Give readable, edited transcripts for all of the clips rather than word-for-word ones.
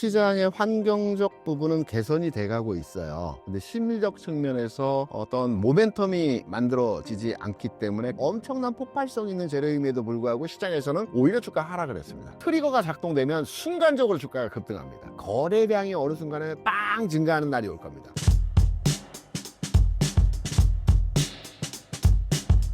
시장의 환경적 부분은 개선이 돼가고 있어요. 근데 심리적 측면에서 어떤 모멘텀이 만들어지지 않기 때문에 엄청난 폭발성 있는 재료임에도 불구하고 시장에서는 오히려 주가 하락을 했습니다. 트리거가 작동되면 순간적으로 주가가 급등합니다. 거래량이 어느 순간에 빵 증가하는 날이 올 겁니다.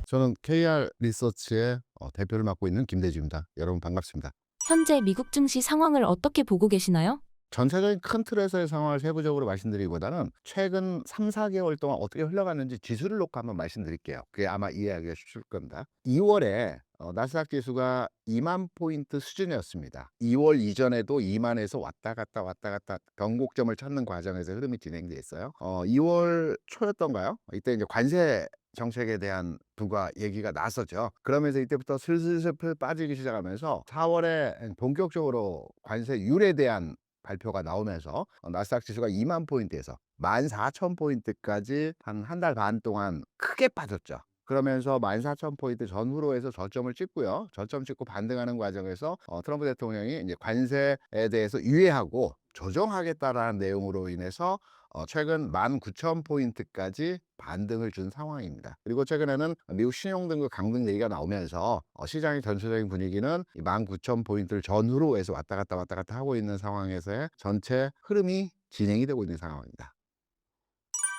저는 KR 리서치의 대표를 맡고 있는 김대주입니다. 여러분 반갑습니다. 현재 미국 증시 상황을 어떻게 보고 계시나요? 전체적인 큰 틀에서의 상황을 세부적으로 말씀드리기보다는 최근 3-4개월 동안 어떻게 흘러갔는지 지수를 놓고 한번 말씀드릴게요. 그게 아마 이해하기가 쉬울 겁니다. 2월에 나스닥 지수가 2만 포인트 수준이었습니다. 2월 이전에도 2만에서 왔다 갔다 변곡점을 찾는 과정에서 흐름이 진행돼 있어요. 2월 초였던가요? 이때 이제 관세 정책에 대한 부과 얘기가 나서죠. 그러면서 이때부터 슬슬 빠지기 시작하면서 4월에 본격적으로 관세율에 대한 발표가 나오면서 나스닥 지수가 2만 포인트에서 14,000포인트까지 한 달 반 동안 크게 빠졌죠. 그러면서 14,000포인트 전후로 해서 저점을 찍고요. 저점 찍고 반등하는 과정에서 트럼프 대통령이 이제 관세에 대해서 유예하고 조정하겠다라는 내용으로 인해서 최근 19,000포인트까지 반등을 준 상황입니다. 그리고 최근에는 미국 신용등급 강등 얘기가 나오면서 시장의 전체적인 분위기는 19,000포인트를 전후로 해서 왔다 갔다 하고 있는 상황에서의 전체 흐름이 진행이 되고 있는 상황입니다.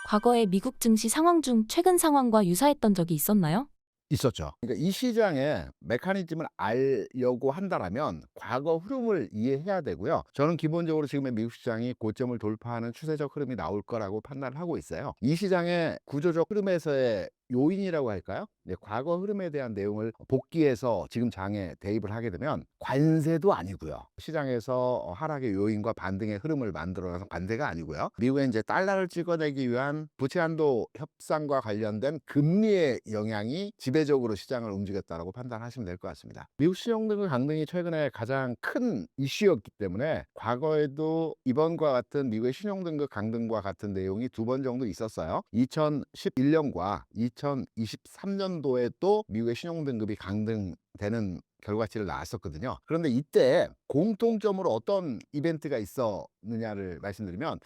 과거의 미국 증시 상황 중 최근 상황과 유사했던 적이 있었나요? 있었죠. 그러니까 이 시장의 메커니즘을 알려고 한다라면 과거 흐름을 이해해야 되고요. 저는 기본적으로 지금의 미국 시장이 고점을 돌파하는 추세적 흐름이 나올 거라고 판단을 하고 있어요. 이 시장의 구조적 흐름에서의 요인이라고 할까요? 과거 흐름에 대한 내용을 복귀해서 지금 장에 대입을 하게 되면 관세도 아니고요. 시장에서 하락의 요인과 반등의 흐름을 만들어서 관세가 아니고요. 미국의 이제 달러를 찍어내기 위한 부채 한도 협상과 관련된 금리의 영향이 지배적으로 시장을 움직였다고 판단하시면 될 것 같습니다. 미국 신용등급 강등이 최근에 가장 큰 이슈였기 때문에 과거에도 이번과 같은 미국의 신용등급 강등과 같은 내용이 두 번 정도 있었어요. 2011년과 2023년도에 또 미국의 신용등급이 강등되는 결과치를 나왔었거든요. 그런데 이때 공통점으로 어떤 이벤트가 있었느냐를 말씀드리면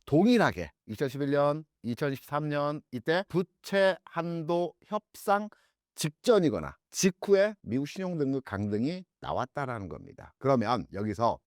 동일하게 2011년, 2023년 이때 부채 한도 협상 직전이거나 직후에 미국 신용등급 강등이 나왔다라는 겁니다. 그러면 여기서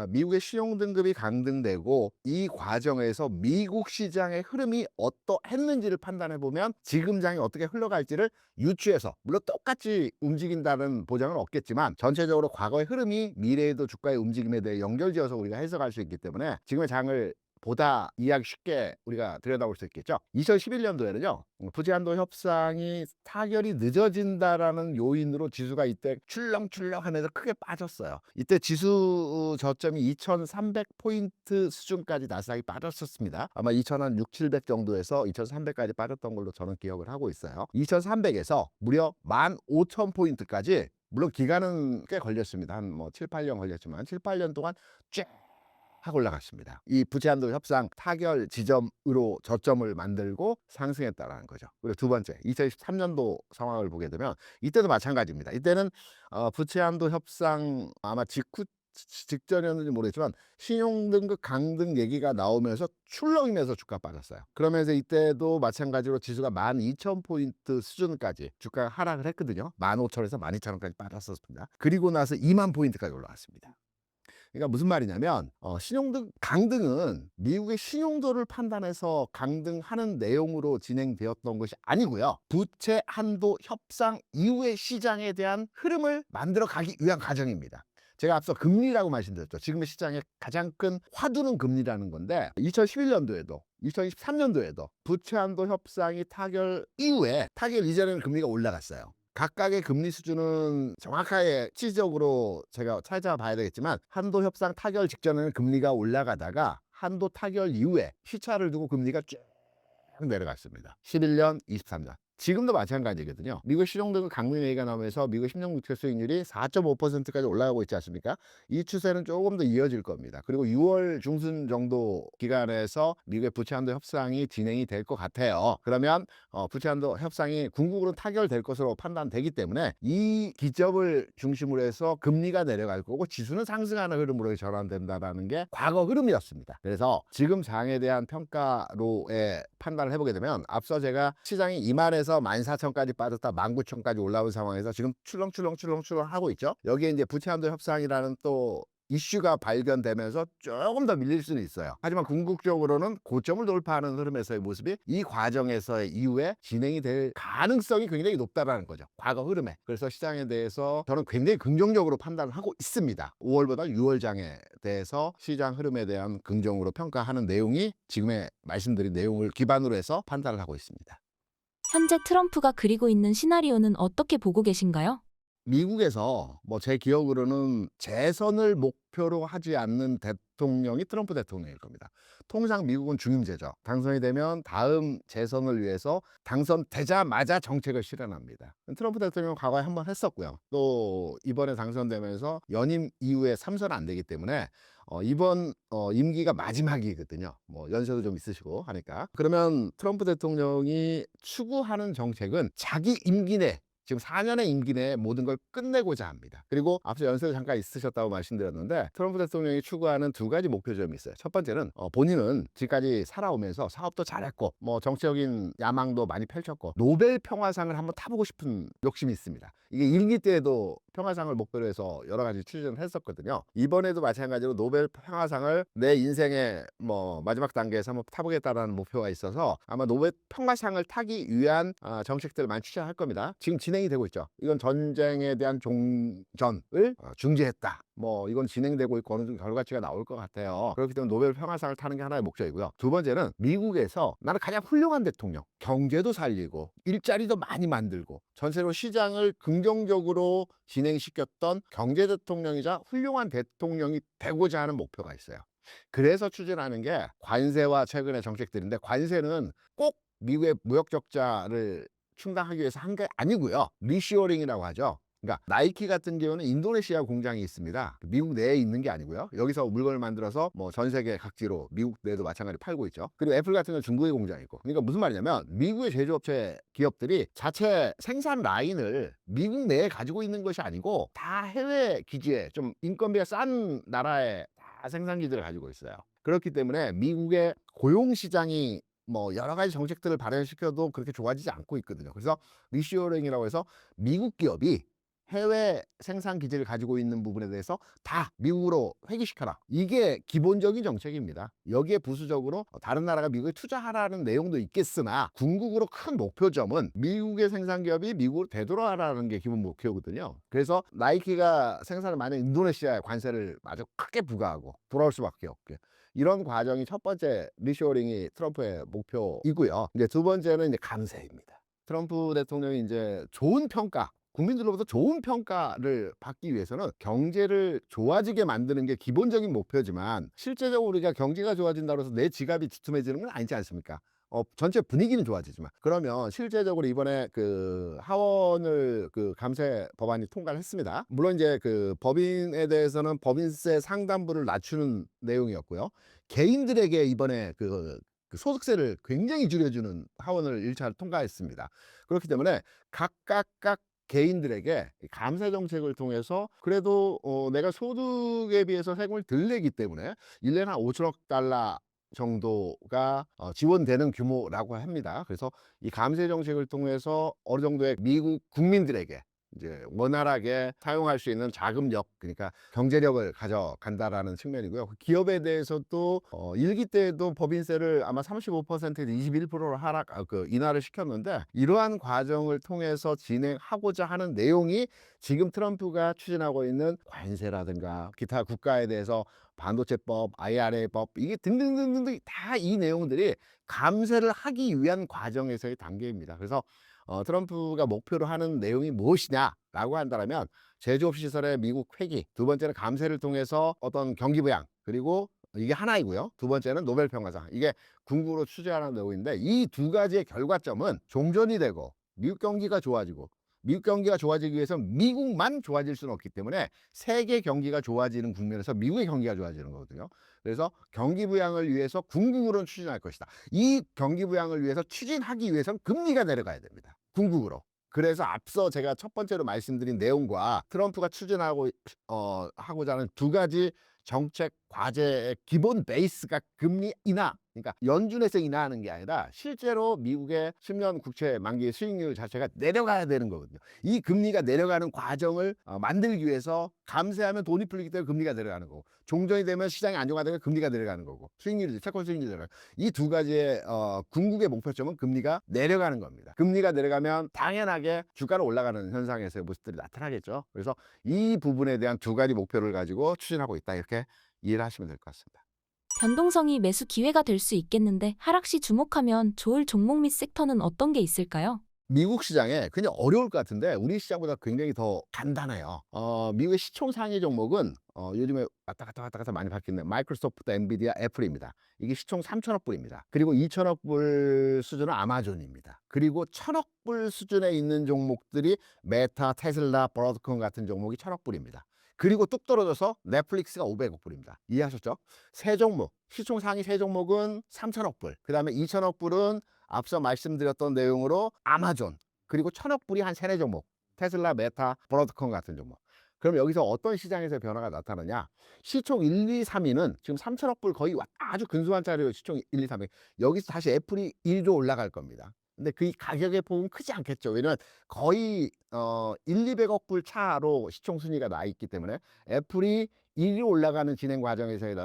미국의 신용등급이 강등되고 이 과정에서 미국 시장의 흐름이 어떠했는지를 판단해 보면 지금 장이 어떻게 흘러갈지를 유추해서, 물론 똑같이 움직인다는 보장은 없겠지만 전체적으로 과거의 흐름이 미래에도 주가의 움직임에 대해 연결지어서 우리가 해석할 수 있기 때문에 지금의 장을 보다 이해하기 쉽게 우리가 들여다볼 수 있겠죠. 2011년도에는요 부채한도 협상이 타결이 늦어진다라는 요인으로 지수가 이때 출렁출렁 하면서 크게 빠졌어요. 이때 지수 저점이 2300포인트 수준까지 나스닥이 빠졌었습니다. 아마 2006, 700 정도에서 2300까지 빠졌던 걸로 저는 기억을 하고 있어요. 2300에서 무려 15,000포인트까지, 물론 기간은 꽤 걸렸습니다. 한 7, 8년 걸렸지만 7, 8년 동안 쫙 하고 올라갔습니다. 이 부채한도 협상 타결 지점으로 저점을 만들고 상승했다라는 거죠. 그리고 두 번째 2023년도 상황을 보게 되면 이때도 마찬가지입니다. 이때는 부채한도 협상 아마 직전이었는지 모르겠지만 신용등급 강등 얘기가 나오면서 출렁이면서 주가 빠졌어요. 그러면서 이때도 마찬가지로 지수가 12,000포인트 수준까지 주가가 하락을 했거든요. 15,000에서 12,000원까지 빠졌었습니다. 그리고 나서 2만 포인트까지 올라왔습니다. 그러니까 무슨 말이냐면 신용등 강등은 미국의 신용도를 판단해서 강등하는 내용으로 진행되었던 것이 아니고요. 부채 한도 협상 이후의 시장에 대한 흐름을 만들어 가기 위한 과정입니다. 제가 앞서 금리라고 말씀드렸죠. 지금의 시장의 가장 큰 화두는 금리라는 건데 2011년도에도 2023년도에도 부채 한도 협상이 타결 이후에, 타결 이전에는 금리가 올라갔어요. 각각의 금리 수준은 정확하게 시적으로 제가 찾아봐야 되겠지만 한도 협상 타결 직전에는 금리가 올라가다가 한도 타결 이후에 시차를 두고 금리가 쭉 내려갔습니다. 11년, 23년. 지금도 마찬가지거든요. 미국 실용등급 강민회의가 나오면서 미국 10년 국채 수익률이 4.5%까지 올라가고 있지 않습니까? 이 추세는 조금 더 이어질 겁니다. 그리고 6월 중순 정도 기간에서 미국의 부채 한도 협상이 진행이 될 것 같아요. 그러면 부채 한도 협상이 궁극으로 타결될 것으로 판단되기 때문에 이 기점을 중심으로 해서 금리가 내려갈 거고 지수는 상승하는 흐름으로 전환된다라는 게 과거 흐름이었습니다. 그래서 지금 장에 대한 평가로의 판단을 해보게 되면 앞서 제가 시장이 2만에서 14,000까지 빠졌다 19,000까지 올라온 상황에서 지금 출렁출렁 하고 있죠. 여기에 이제 부채 한도 협상이라는 또 이슈가 발견되면서 조금 더 밀릴 수는 있어요. 하지만 궁극적으로는 고점을 돌파하는 흐름에서의 모습이 이 과정에서의 이후에 진행이 될 가능성이 굉장히 높다라는 거죠. 과거 흐름에. 그래서 시장에 대해서 저는 굉장히 긍정적으로 판단을 하고 있습니다. 5월보다 6월 장에 대해서 시장 흐름에 대한 긍정으로 평가하는 내용이 지금의 말씀드린 내용을 기반으로 해서 판단을 하고 있습니다. 현재 트럼프가 그리고 있는 시나리오는 어떻게 보고 계신가요? 미국에서 뭐 제 기억으로는 재선을 목표로 하지 않는 대통령이 트럼프 대통령일 겁니다. 통상 미국은 중임제죠. 당선이 되면 다음 재선을 위해서 당선되자마자 정책을 실현합니다. 트럼프 대통령은 과거에 한 번 했었고요. 또 이번에 당선되면서 연임 이후에 3선 안 되기 때문에 이번 임기가 마지막이거든요. 뭐 연세도 좀 있으시고 하니까. 그러면 트럼프 대통령이 추구하는 정책은 자기 임기 내 지금 4년의 임기 내에 모든 걸 끝내고자 합니다. 그리고 앞서 연세도 잠깐 있으셨다고 말씀드렸는데 트럼프 대통령이 추구하는 두 가지 목표점이 있어요. 첫 번째는 본인은 지금까지 살아오면서 사업도 잘했고 뭐 정치적인 야망도 많이 펼쳤고 노벨 평화상을 한번 타보고 싶은 욕심이 있습니다. 이게 임기 때에도 평화상을 목표로 해서 여러 가지 추진을 했었거든요. 이번에도 마찬가지로 노벨 평화상을 내 인생의 뭐 마지막 단계에서 한번 타보겠다라는 목표가 있어서 아마 노벨 평화상을 타기 위한 정책들을 많이 추진할 겁니다. 지금 진행이 되고 있죠. 이건 전쟁에 대한 종전을 중지했다. 뭐 이건 진행되고 있고 어느 정도 결과치가 나올 것 같아요. 그렇기 때문에 노벨 평화상을 타는 게 하나의 목적이고요. 두 번째는 미국에서 나는 가장 훌륭한 대통령, 경제도 살리고 일자리도 많이 만들고 전세로 시장을 긍정적으로 진행시켰던 경제 대통령이자 훌륭한 대통령이 되고자 하는 목표가 있어요. 그래서 추진하는 게 관세와 최근의 정책들인데 관세는 꼭 미국의 무역 적자를 충당하기 위해서 한 게 아니고요. 리쇼어링이라고 하죠. 그러니까 나이키 같은 경우는 인도네시아 공장이 있습니다. 미국 내에 있는 게 아니고요. 여기서 물건을 만들어서 뭐 전 세계 각지로 미국 내에도 마찬가지로 팔고 있죠. 그리고 애플 같은 경우는 중국에 공장이 있고. 그러니까 무슨 말이냐면 미국의 제조업체 기업들이 자체 생산 라인을 미국 내에 가지고 있는 것이 아니고 다 해외 기지에 좀 인건비가 싼 나라에 다 생산 기지를 가지고 있어요. 그렇기 때문에 미국의 고용 시장이 뭐 여러 가지 정책들을 발현시켜도 그렇게 좋아지지 않고 있거든요. 그래서 리쇼어링이라고 해서 미국 기업이 해외 생산 기지를 가지고 있는 부분에 대해서 다 미국으로 회귀시켜라. 이게 기본적인 정책입니다. 여기에 부수적으로 다른 나라가 미국에 투자하라는 내용도 있겠으나 궁극으로 큰 목표점은 미국의 생산 기업이 미국으로 되돌아가라는 게 기본 목표거든요. 그래서 나이키가 생산을 만약 인도네시아에 관세를 아주 크게 부과하고 돌아올 수밖에 없게. 이런 과정이 첫 번째 리쇼어링이 트럼프의 목표이고요. 이제 두 번째는 이제 감세입니다. 트럼프 대통령이 이제 좋은 평가, 국민들로부터 좋은 평가를 받기 위해서는 경제를 좋아지게 만드는 게 기본적인 목표지만 실제적으로 우리가 경제가 좋아진다고 해서 내 지갑이 두툼해지는 건 아니지 않습니까? 전체 분위기는 좋아지지만 그러면 실제적으로 이번에 그 하원을 그 감세 법안이 통과를 했습니다. 물론 이제 그 법인에 대해서는 법인세 상단부를 낮추는 내용이었고요. 개인들에게 이번에 그 소득세를 굉장히 줄여주는 하원을 1차 통과했습니다. 그렇기 때문에 각각 개인들에게 감세 정책을 통해서 그래도 내가 소득에 비해서 세금을 덜 내기 때문에 1년에 한 5천억 달러 정도가 지원되는 규모라고 합니다. 그래서 이 감세 정책을 통해서 어느 정도의 미국 국민들에게 이제 원활하게 사용할 수 있는 자금력, 그러니까 경제력을 가져간다라는 측면이고요. 기업에 대해서도 1기 때에도 법인세를 아마 35%에서 21%로 인하를 시켰는데 이러한 과정을 통해서 진행하고자 하는 내용이 지금 트럼프가 추진하고 있는 관세라든가 기타 국가에 대해서 반도체법, IRA법 이게 등등등등 다 이 내용들이 감세를 하기 위한 과정에서의 단계입니다. 그래서 트럼프가 목표로 하는 내용이 무엇이냐라고 한다면 제조업 시설의 미국 회귀, 두 번째는 감세를 통해서 어떤 경기 부양, 그리고 이게 하나이고요. 두 번째는 노벨 평화상. 이게 궁극으로 추진하는 내용인데 이 두 가지의 결과점은 종전이 되고 미국 경기가 좋아지고 미국 경기가 좋아지기 위해서 미국만 좋아질 수는 없기 때문에 세계 경기가 좋아지는 국면에서 미국의 경기가 좋아지는 거거든요. 그래서 경기 부양을 위해서 궁극으로는 추진할 것이다. 이 경기 부양을 위해서 추진하기 위해서는 금리가 내려가야 됩니다. 궁극으로. 그래서 앞서 제가 첫 번째로 말씀드린 내용과 트럼프가 추진하고 하고자 하는 두 가지 정책 과제의 기본 베이스가 금리 인하, 그러니까 연준에서 인하하는 게 아니라 실제로 미국의 10년 국채 만기 수익률 자체가 내려가야 되는 거거든요. 이 금리가 내려가는 과정을 만들기 위해서 감세하면 돈이 풀리기 때문에 금리가 내려가는 거고, 종전이 되면 시장이 안정화되면 금리가 내려가는 거고, 수익률이 채권 수익률이 내려가는, 이 두 가지의 궁극의 목표점은 금리가 내려가는 겁니다. 금리가 내려가면 당연하게 주가는 올라가는 현상에서의 모습들이 나타나겠죠. 그래서 이 부분에 대한 두 가지 목표를 가지고 추진하고 있다, 이렇게 이해를 하시면 될 것 같습니다. 변동성이 매수 기회가 될 수 있겠는데 하락 시 주목하면 좋을 종목 및 섹터는 어떤 게 있을까요? 미국 시장에 굉장히 어려울 것 같은데 우리 시장보다 굉장히 더 간단해요. 미국의 시총 상위 종목은 요즘에 왔다 갔다 많이 바뀌는데 마이크로소프트, 엔비디아, 애플입니다. 이게 시총 3천억 불입니다. 그리고 2천억 불 수준은 아마존입니다. 그리고 1천억 불 수준에 있는 종목들이 메타, 테슬라, 브로드컴 같은 종목이 1천억 불입니다. 그리고 뚝 떨어져서 넷플릭스가 500억 불입니다. 이해하셨죠? 세 종목, 시총 상위 세 종목은 3천억 불, 그 다음에 2천억 불은 앞서 말씀드렸던 내용으로 아마존, 그리고 1천억 불이 한 세네 종목, 테슬라, 메타, 브로드컴 같은 종목. 그럼 여기서 어떤 시장에서 변화가 나타나냐? 시총 1, 2, 3위는 지금 3천억 불 거의 아주 근소한 자리로 시총 1, 2, 3위. 여기서 다시 애플이 1위로 올라갈 겁니다. 근데 그 가격의 폭은 크지 않겠죠. 왜냐면 거의 1, 200억 불 차로 시총 순위가 나 있기 때문에 애플이 1위 올라가는 진행 과정에서의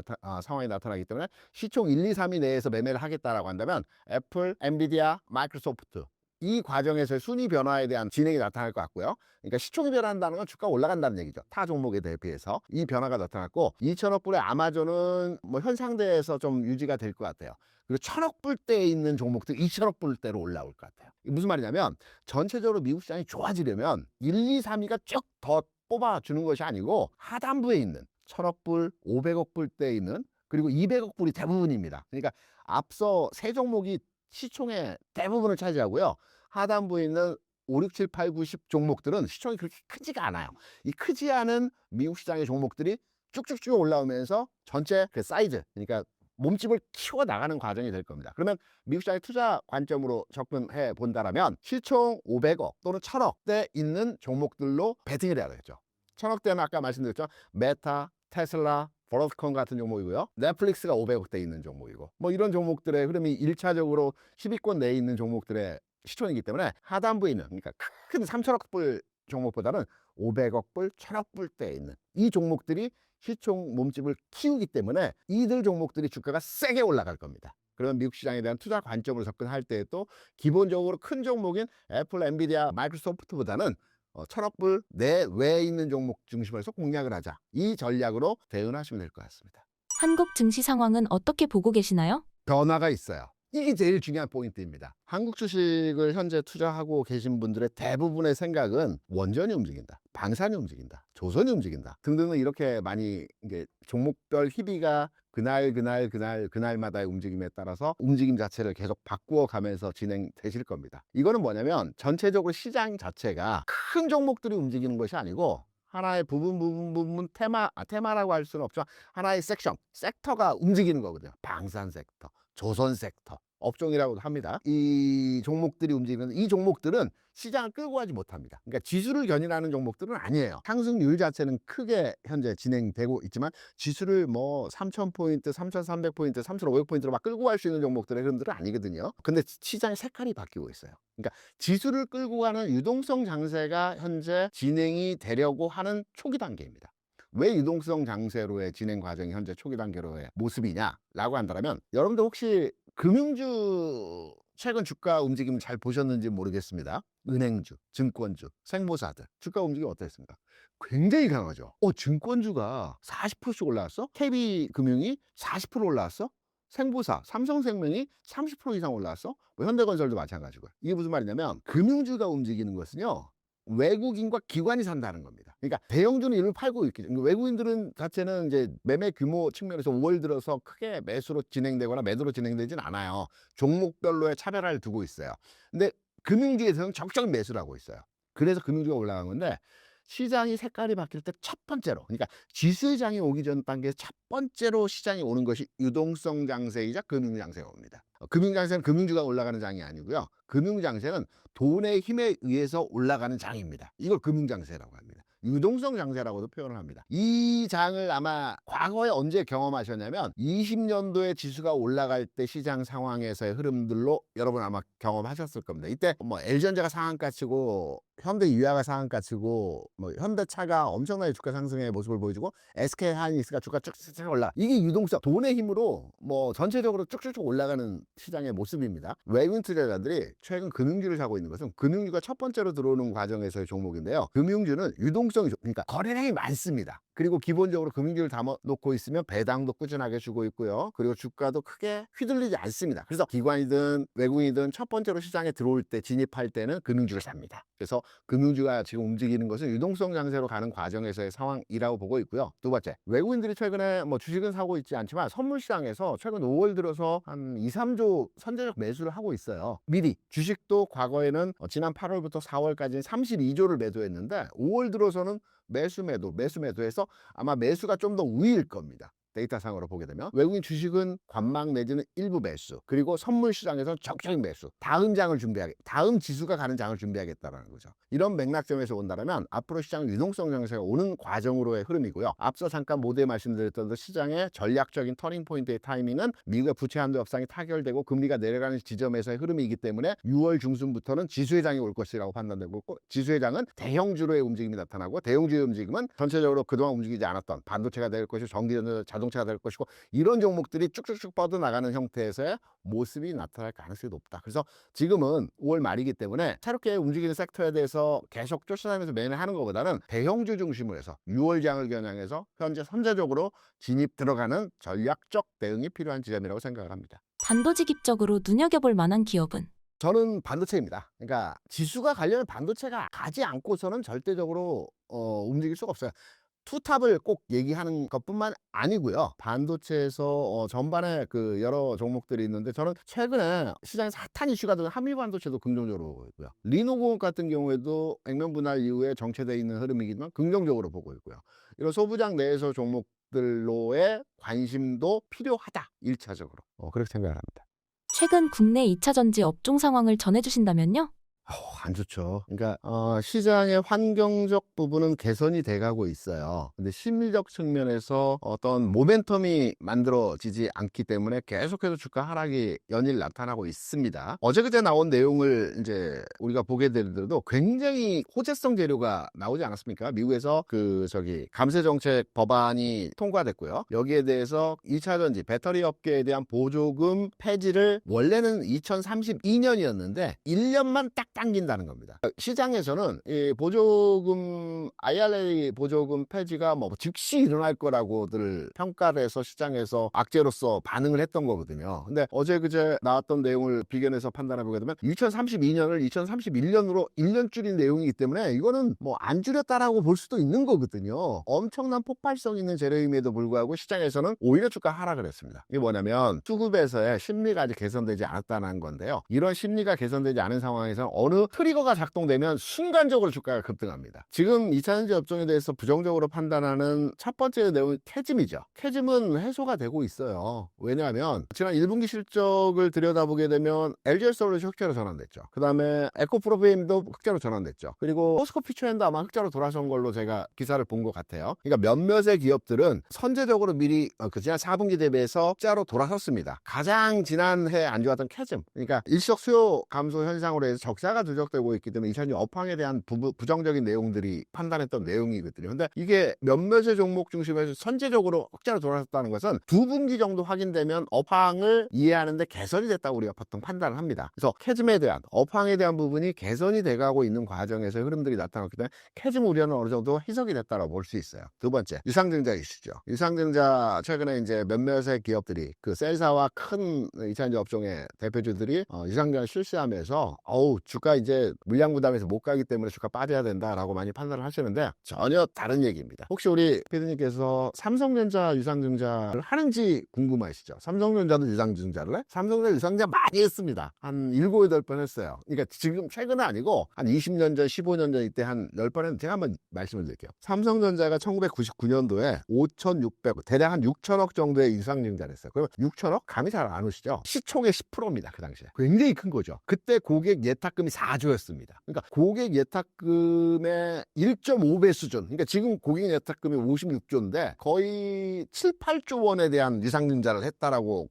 상황이 나타나기 때문에 시총 1, 2, 3위 내에서 매매를 하겠다라고 한다면 애플, 엔비디아, 마이크로소프트, 이 과정에서의 순위 변화에 대한 진행이 나타날 것 같고요. 그러니까 시총이 변한다는 건 주가가 올라간다는 얘기죠. 타 종목에 대비해서 이 변화가 나타났고, 2천억 불의 아마존은 뭐 현상대에서 좀 유지가 될 것 같아요. 그리고 1천억 불대에 있는 종목들 2천억 불대로 올라올 것 같아요. 이게 무슨 말이냐면 전체적으로 미국 시장이 좋아지려면 1, 2, 3위가 쭉 더 뽑아주는 것이 아니고 하단부에 있는 1천억 불, 500억 불대에 있는, 그리고 200억 불이 대부분입니다. 그러니까 앞서 세 종목이 시총의 대부분을 차지하고요. 하단부에 있는 5, 6, 7, 8, 9, 10 종목들은 시총이 그렇게 크지가 않아요. 이 크지 않은 미국 시장의 종목들이 쭉쭉쭉 올라오면서 전체 그 사이즈, 그러니까 몸집을 키워 나가는 과정이 될 겁니다. 그러면 미국 시장의 투자 관점으로 접근해 본다라면 시총 500억 또는 1천억대 있는 종목들로 베팅을 해야 되겠죠. 1천억대는 아까 말씀드렸죠. 메타, 테슬라, 브로드컴 같은 종목이고요. 넷플릭스가 500억대 있는 종목이고, 뭐 이런 종목들의 흐름이 1차적으로 10위권 내에 있는 종목들의 시총이기 때문에 하단부에 있는, 그러니까 큰 3천억 불 종목보다는 500억 불, 1천억 불대에 있는 이 종목들이 시총 몸집을 키우기 때문에 이들 종목들이 주가가 세게 올라갈 겁니다. 그러면 미국 시장에 대한 투자 관점으로 접근할 때에도 기본적으로 큰 종목인 애플, 엔비디아, 마이크로소프트보다는 1천억 불 내외에 있는 종목 중심으로 해서 공략을 하자, 이 전략으로 대응하시면 될 것 같습니다. 한국 증시 상황은 어떻게 보고 계시나요? 변화가 있어요. 이게 제일 중요한 포인트입니다. 한국 주식을 현재 투자하고 계신 분들의 대부분의 생각은 원전이 움직인다, 방산이 움직인다, 조선이 움직인다 등등은 이렇게 많이 이게 종목별 희비가 그날마다의 움직임에 따라서 움직임 자체를 계속 바꾸어 가면서 진행되실 겁니다. 이거는 뭐냐면 전체적으로 시장 자체가 큰 종목들이 움직이는 것이 아니고 하나의 부분 테마라고 할 수는 없지만 하나의 섹터가 움직이는 거거든요. 방산 섹터, 조선 섹터, 업종이라고도 합니다. 이 종목들이 움직이는, 이 종목들은 시장을 끌고 가지 못합니다. 그러니까 지수를 견인하는 종목들은 아니에요. 상승률 자체는 크게 현재 진행되고 있지만 지수를 뭐 3,000포인트, 3,300포인트, 3,500포인트로 막 끌고 갈 수 있는 종목들의 흐름들은 아니거든요. 근데 시장의 색깔이 바뀌고 있어요. 그러니까 지수를 끌고 가는 유동성 장세가 현재 진행이 되려고 하는 초기 단계입니다. 왜 유동성 장세로의 진행 과정이 현재 초기 단계로의 모습이냐라고 한다면, 여러분들 혹시 금융주 최근 주가 움직임 잘 보셨는지 모르겠습니다. 은행주, 증권주, 생보사들 주가 움직임 어땠습니까? 굉장히 강하죠. 증권주가 40%씩 올라왔어? KB금융이 40% 올라왔어? 생보사, 삼성생명이 30% 이상 올라왔어? 뭐 현대건설도 마찬가지고요. 이게 무슨 말이냐면 금융주가 움직이는 것은요, 외국인과 기관이 산다는 겁니다. 그러니까 대형주는 이를 팔고 있겠죠. 외국인들은 자체는 이제 매매 규모 측면에서 5월 들어서 크게 매수로 진행되거나 매도로 진행되진 않아요. 종목별로의 차별화를 두고 있어요. 근데 금융주에서는 적정 매수를 하고 있어요. 그래서 금융주가 올라간 건데 시장이 색깔이 바뀔 때 첫 번째로, 그러니까 지수의 장이 오기 전 단계에서 첫 번째로 시장이 오는 것이 유동성 장세이자 금융 장세가 옵니다. 금융 장세는 금융주가 올라가는 장이 아니고요. 금융 장세는 돈의 힘에 의해서 올라가는 장입니다. 이걸 금융 장세라고 합니다. 유동성 장세라고도 표현을 합니다. 이 장을 아마 과거에 언제 경험하셨냐면 20년도에 지수가 올라갈 때 시장 상황에서의 흐름들로 여러분 아마 경험하셨을 겁니다. 이때 뭐 LG전자가 상한가 치고 현대유아가 상한가 치고 뭐 현대차가 엄청나게 주가 상승의 모습을 보여주고 SK하이닉스가 주가 쭉쭉쭉 올라. 이게 유동성, 돈의 힘으로 뭐 전체적으로 쭉쭉쭉 올라가는 시장의 모습입니다. 외국인 투자자들이 최근 금융주를 사고 있는 것은 금융주가 첫 번째로 들어오는 과정에서의 종목인데요. 금융주는 유동성이 그러니까 거래량이 많습니다. 그리고 기본적으로 금융주를 담아놓고 있으면 배당도 꾸준하게 주고 있고요. 그리고 주가도 크게 휘둘리지 않습니다. 그래서 기관이든 외국인이든 첫 번째로 시장에 들어올 때, 진입할 때는 금융주를 삽니다. 그래서 금융주가 지금 움직이는 것은 유동성 장세로 가는 과정에서의 상황이라고 보고 있고요. 두 번째, 외국인들이 최근에 뭐 주식은 사고 있지 않지만 선물시장에서 최근 5월 들어서 한 2, 3조 선제적 매수를 하고 있어요. 미리 주식도 과거에는 지난 8월부터 4월까지 32조를 매도했는데 5월 들어서는 매수해서 아마 매수가 좀 더 우위일 겁니다. 데이터상으로 보게 되면 외국인 주식은 관망 내지는 일부 매수, 그리고 선물 시장에서는 적극적인 매수, 다음 지수가 가는 장을 준비하겠다라는 거죠. 이런 맥락점에서 본다면 앞으로 시장 유동성 장세가 오는 과정으로의 흐름이고요. 앞서 잠깐 모두에 말씀드렸던 그 시장의 전략적인 터닝 포인트의 타이밍은 미국의 부채 한도 협상이 타결되고 금리가 내려가는 지점에서의 흐름이기 때문에 6월 중순부터는 지수의 장이 올 것이라고 판단되고 있고, 지수의 장은 대형주로의 움직임이 나타나고, 대형주의 움직임은 전체적으로 그동안 움직이지 않았던 반도체가 될 것이고 전기전자, 자동차가 될 것이고, 이런 종목들이 쭉쭉쭉 뻗어나가는 형태에서의 모습이 나타날 가능성이 높다. 그래서 지금은 5월 말이기 때문에 새롭게 움직이는 섹터에 대해서 계속 쫓아다니면서 매년 하는 것보다는 대형주 중심으로 해서 6월장을 겨냥해서 현재 선제적으로 진입 들어가는 전략적 대응이 필요한 지점이라고 생각을 합니다. 단도직입적으로 눈여겨볼 만한 기업은? 저는 반도체입니다. 그러니까 지수가 가려면 반도체가 가지 않고서는 절대적으로 움직일 수가 없어요. 투탑을 꼭 얘기하는 것뿐만 아니고요. 반도체에서 전반에 그 여러 종목들이 있는데, 저는 최근에 시장에서 핫한 이슈가 된 한미 반도체도 긍정적으로 보고 있고요. 리노공업 같은 경우에도 액면 분할 이후에 정체되어 있는 흐름이기지만 긍정적으로 보고 있고요. 이런 소부장 내에서 종목들로의 관심도 필요하다. 1차적으로. 그렇게 생각을 합니다. 최근 국내 2차 전지 업종 상황을 전해주신다면요? 안 좋죠. 그러니까 시장의 환경적 부분은 개선이 돼가고 있어요. 근데 심리적 측면에서 어떤 모멘텀이 만들어지지 않기 때문에 계속해서 주가 하락이 연일 나타나고 있습니다. 어제 그제 나온 내용을 이제 우리가 보게 되더라도 굉장히 호재성 재료가 나오지 않았습니까? 미국에서 감세 정책 법안이 통과됐고요. 여기에 대해서 2차 전지 배터리 업계에 대한 보조금 폐지를 원래는 2032년이었는데 1년만 딱 당긴다는 겁니다. 시장에서는 이 보조금, IRA 보조금 폐지가 뭐 즉시 일어날 거라고들 평가를 해서 시장에서 악재로서 반응을 했던 거거든요. 근데 어제 그제 나왔던 내용을 비견해서 판단해 보게 되면 2032년을 2031년으로 1년 줄인 내용이기 때문에 이거는 뭐 안 줄였다라고 볼 수도 있는 거거든요. 엄청난 폭발성 있는 재료임에도 불구하고 시장에서는 오히려 주가 하락을 했습니다. 이게 뭐냐면 수급에서의 심리가 아직 개선되지 않았다는 건데요. 이런 심리가 개선되지 않은 상황에서 어느 트리거가 작동되면 순간적으로 주가가 급등합니다. 지금 2차 전지 업종에 대해서 부정적으로 판단하는 첫 번째 내용은 캐즘이죠. 캐즘은 해소가 되고 있어요. 왜냐하면 지난 1분기 실적을 들여다보게 되면 LGsolut이 흑자로 전환됐죠. 그 다음에 에코프로비엠도 흑자로 전환됐죠. 그리고 포스코피처엔도 아마 흑자로 돌아선 걸로 제가 기사를 본 것 같아요. 그러니까 몇몇의 기업들은 선제적으로 미리 지난 4분기 대비해서 흑자로 돌아섰습니다. 가장 지난해 안 좋았던 캐즘, 그러니까 일시적 수요 감소 현상으로 해서 적자가 누적되고 있기 때문에 2차 전지 업황에 대한 부정적인 내용들이 판단했던 내용이거든요. 근데 이게 몇몇의 종목 중심에서 선제적으로 흑자로 돌아섰다는 것은 2분기 정도 확인되면 업황을 이해하는데 개선이 됐다고 우리가 보통 판단을 합니다. 그래서 캐즘에 대한, 업황에 대한 부분이 개선이 돼가고 있는 과정에서 흐름들이 나타났기 때문에 캐즘 우려는 어느 정도 희석이 됐다고 볼 수 있어요. 두 번째, 유상증자 이슈죠. 유상증자 최근에 이제 몇몇의 기업들이 그 셀사와 큰 2차 전지 업종의 대표주들이 유상증자 실시하면서 주가 이제 물량 부담에서 못 가기 때문에 주가 빠져야 된다라고 많이 판단을 하시는데 전혀 다른 얘기입니다. 혹시 우리 피디님께서 삼성전자 유상증자를 하는지 궁금하시죠? 삼성전자도 유상증자를 해? 삼성전자 유상증자 많이 했습니다. 한 7, 8번 했어요. 그러니까 지금 최근은 아니고 한 20년 전, 15년 전 이때 한 10번 했는데 제가 한번 말씀을 드릴게요. 삼성전자가 1999년도에 5,600억, 대략 한 6천억 정도의 유상증자를 했어요. 그러면 6천억? 감이 잘 안 오시죠? 시총의 10%입니다. 그 당시에. 굉장히 큰 거죠. 그때 고객 예탁금이 4조였습니다. 그러니까 고객 예탁금의 1.5배 수준. 그러니까 지금 고객 예탁금이 56조인데 거의 7, 8조 원에 대한 유상증자를 했다라고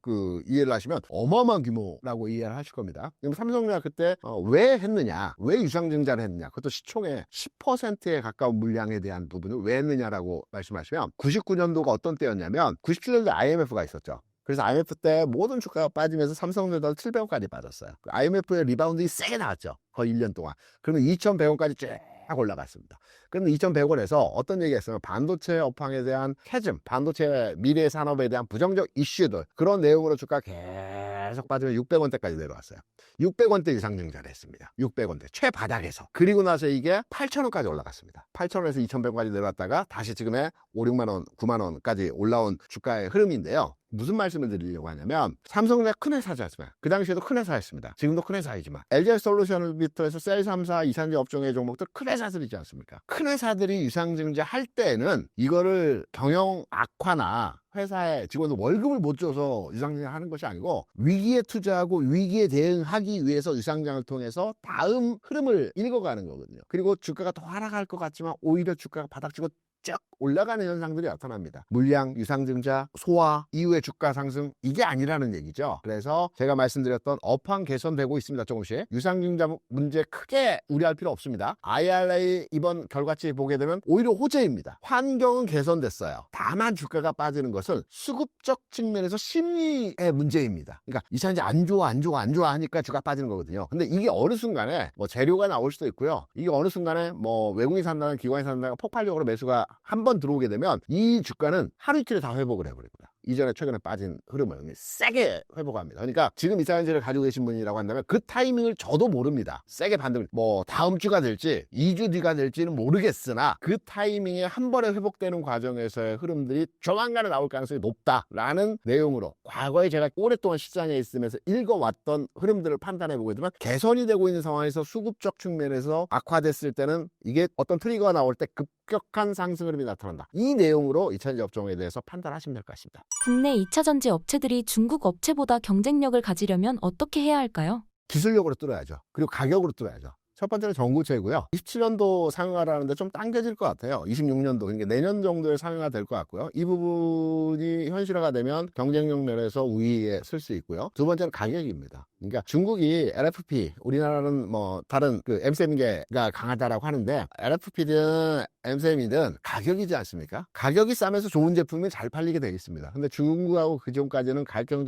이해를 하시면 어마어마한 규모라고 이해를 하실 겁니다. 그럼 삼성전자 그때 왜 했느냐? 왜 유상증자를 했느냐? 그것도 시총의 10%에 가까운 물량에 대한 부분을 왜 했느냐라고 말씀하시면 99년도가 어떤 때였냐면 97년도에 IMF가 있었죠. 그래서 IMF 때 모든 주가가 빠지면서 삼성전자도 700원까지 빠졌어요. IMF의 리바운드가 세게 나왔죠. 거의 1년 동안. 그러면 2,100원까지 쫙 올라갔습니다. 그런데 2,100원에서 어떤 얘기 했어요? 반도체 업황에 대한 캐즘, 반도체 미래 산업에 대한 부정적 이슈들, 그런 내용으로 주가가 계속 빠지면 600원대까지 내려왔어요. 600원대 유상증자를 했습니다. 600원대 최바닥에서. 그리고 나서 이게 8,000원까지 올라갔습니다. 8,000원에서 2,100원까지 내려왔다가 다시 지금의 5, 6만원, 9만원까지 올라온 주가의 흐름인데요. 무슨 말씀을 드리려고 하냐면 삼성전자 큰 회사지 않습니까? 그 당시에도 큰 회사였습니다. 지금도 큰 회사이지만 LG솔루션부터 해서 셀 3사, 이산지 업종의 종목들 큰 회사들이지 않습니까? 큰 회사들이 유상증자 할 때는 이거를 경영 악화나 회사의 직원들 월급을 못 줘서 유상증자 하는 것이 아니고 위기에 투자하고 위기에 대응하기 위해서 유상증자를 통해서 다음 흐름을 읽어가는 거거든요. 그리고 주가가 더 하락할 것 같지만 오히려 주가가 바닥치고 쭉 올라가는 현상들이 나타납니다. 물량, 유상증자, 소화 이후의 주가 상승, 이게 아니라는 얘기죠. 그래서 제가 말씀드렸던 업황 개선되고 있습니다. 조금씩. 유상증자 문제 크게 우려할 필요 없습니다. IRA 이번 결과치 보게 되면 오히려 호재입니다. 환경은 개선됐어요. 다만 주가가 빠지는 것은 수급적 측면에서 심리의 문제입니다. 그러니까 이차전지 안 좋아 하니까 주가 빠지는 거거든요. 근데 이게 어느 순간에 뭐 재료가 나올 수도 있고요. 이게 어느 순간에 뭐 외국인이 산다는 기관이 산다는 폭발적으로 매수가 한 번 들어오게 되면 이 주가는 하루 이틀에 다 회복을 해버립니다. 이전에 최근에 빠진 흐름을 세게 회복합니다. 그러니까 지금 이차전지를 가지고 계신 분이라고 한다면 그 타이밍을 저도 모릅니다. 세게 반등, 뭐 다음 주가 될지 2주 뒤가 될지는 모르겠으나 그 타이밍에 한 번에 회복되는 과정에서의 흐름들이 조만간에 나올 가능성이 높다라는 내용으로 과거에 제가 오랫동안 시장에 있으면서 읽어왔던 흐름들을 판단해보게 되면 개선이 되고 있는 상황에서 수급적 측면에서 악화됐을 때는 이게 어떤 트리거가 나올 때 급격한 상승 흐름이 나타난다. 이 내용으로 이차전지 업종에 대해서 판단하시면 될 것 같습니다. 국내 2차전지 업체들이 중국 업체보다 경쟁력을 가지려면 어떻게 해야 할까요? 기술력으로 뚫어야죠. 그리고 가격으로 뚫어야죠. 첫 번째는 전구체고요. 27년도 상용화라는데 좀 당겨질 것 같아요. 26년도, 그러니까 내년 정도에 상용화 될 것 같고요. 이 부분이 현실화가 되면 경쟁력 면에서 우위에 쓸 수 있고요. 두 번째는 가격입니다. 그러니까 중국이 LFP, 우리나라는 뭐 다른 MCM계가 강하다라고 하는데 LFP든 MCM이든 가격이지 않습니까? 가격이 싸면서 좋은 제품이 잘 팔리게 되어 있습니다. 근데 중국하고 그 전까지는 가격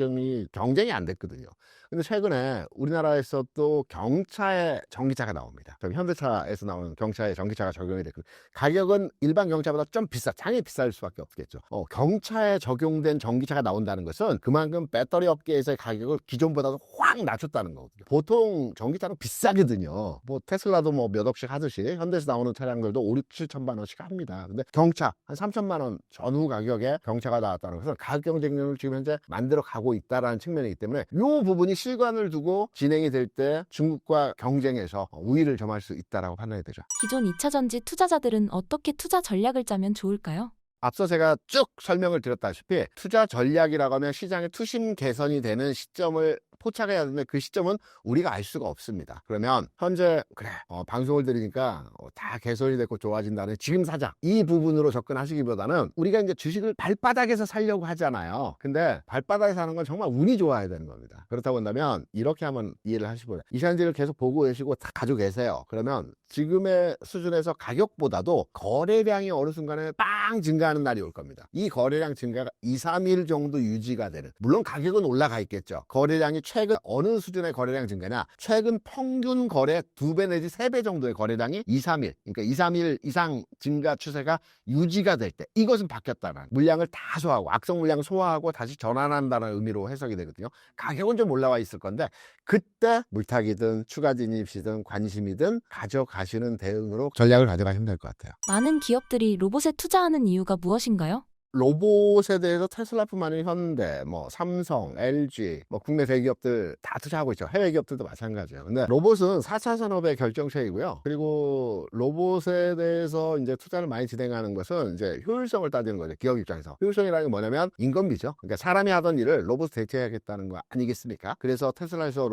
경쟁이 안 됐거든요. 근데 최근에 우리나라에서 또 경차에 전기차가 나옵니다. 현대차에서 나오는 경차에 전기차가 적용이 됐거든요. 가격은 일반 경차보다 좀 당연히 비쌀 수밖에 없겠죠. 경차에 적용된 전기차가 나온다는 것은 그만큼 배터리 업계에서의 가격을 기존보다도 확 낮췄다는 거거든요. 보통 전기차는 비싸거든요. 뭐 테슬라도 뭐 몇 억씩 하듯이 현대에서 나오는 차량들도 5, 6, 7천만 원씩 합니다. 근데 경차 한 3천만 원 전후 가격에 경차가 나왔다는 것은 가격 경쟁력을 지금 현재 만들어 가고 있다는 측면이기 때문에 이 부분이 실관을 두고 진행이 될 때 중국과 경쟁에서 우위를 점할 수 있다라고 판단이 되죠. 기존 2차전지 투자자들은 어떻게 투자 전략을 짜면 좋을까요? 앞서 제가 쭉 설명을 드렸다시피 투자 전략이라고 하면 시장의 투심 개선이 되는 시점을 포착해야 되는데 그 시점은 우리가 알 수가 없습니다. 그러면 현재 그래 방송을 들으니까 다 개선이 됐고 좋아진다는 지금 사자 이 부분으로 접근하시기보다는 우리가 이제 주식을 발바닥에서 살려고 하잖아요. 근데 발바닥에서 사는 건 정말 운이 좋아야 되는 겁니다. 그렇다고 한다면 이렇게 한번 이해를 하시고요. 이차전지를 계속 보고 계시고 다 가지고 계세요. 그러면 지금의 수준에서 가격보다도 거래량이 어느 순간에 빵 증가하는 날이 올 겁니다. 이 거래량 증가가 2, 3일 정도 유지가 되는, 물론 가격은 올라가 있겠죠. 거래량이 최근 어느 수준의 거래량 증가냐, 최근 평균 거래 2배 내지 3배 정도의 거래량이 2, 3일, 그러니까 2, 3일 이상 증가 추세가 유지가 될 때 이것은 바뀌었다는, 물량을 다 소화하고 악성 물량을 소화하고 다시 전환한다는 의미로 해석이 되거든요. 가격은 좀 올라와 있을 건데 그때 물타기든 추가 진입시든 관심이든 가져가시는 대응으로 전략을 가져가시면 될 것 같아요. 많은 기업들이 로봇에 투자하는 이유가 무엇인가요? 로봇에 대해서 테슬라뿐만 아니라 현대, 삼성, LG, 국내 대기업들 다 투자하고 있죠. 해외 기업들도 마찬가지예요. 근데 로봇은 4차 산업의 결정체이고요. 그리고 로봇에 대해서 이제 투자를 많이 진행하는 것은 이제 효율성을 따지는 거죠. 기업 입장에서. 효율성이라는 게 뭐냐면 인건비죠. 그러니까 사람이 하던 일을 로봇이 대체해야겠다는 거 아니겠습니까? 그래서 테슬라에서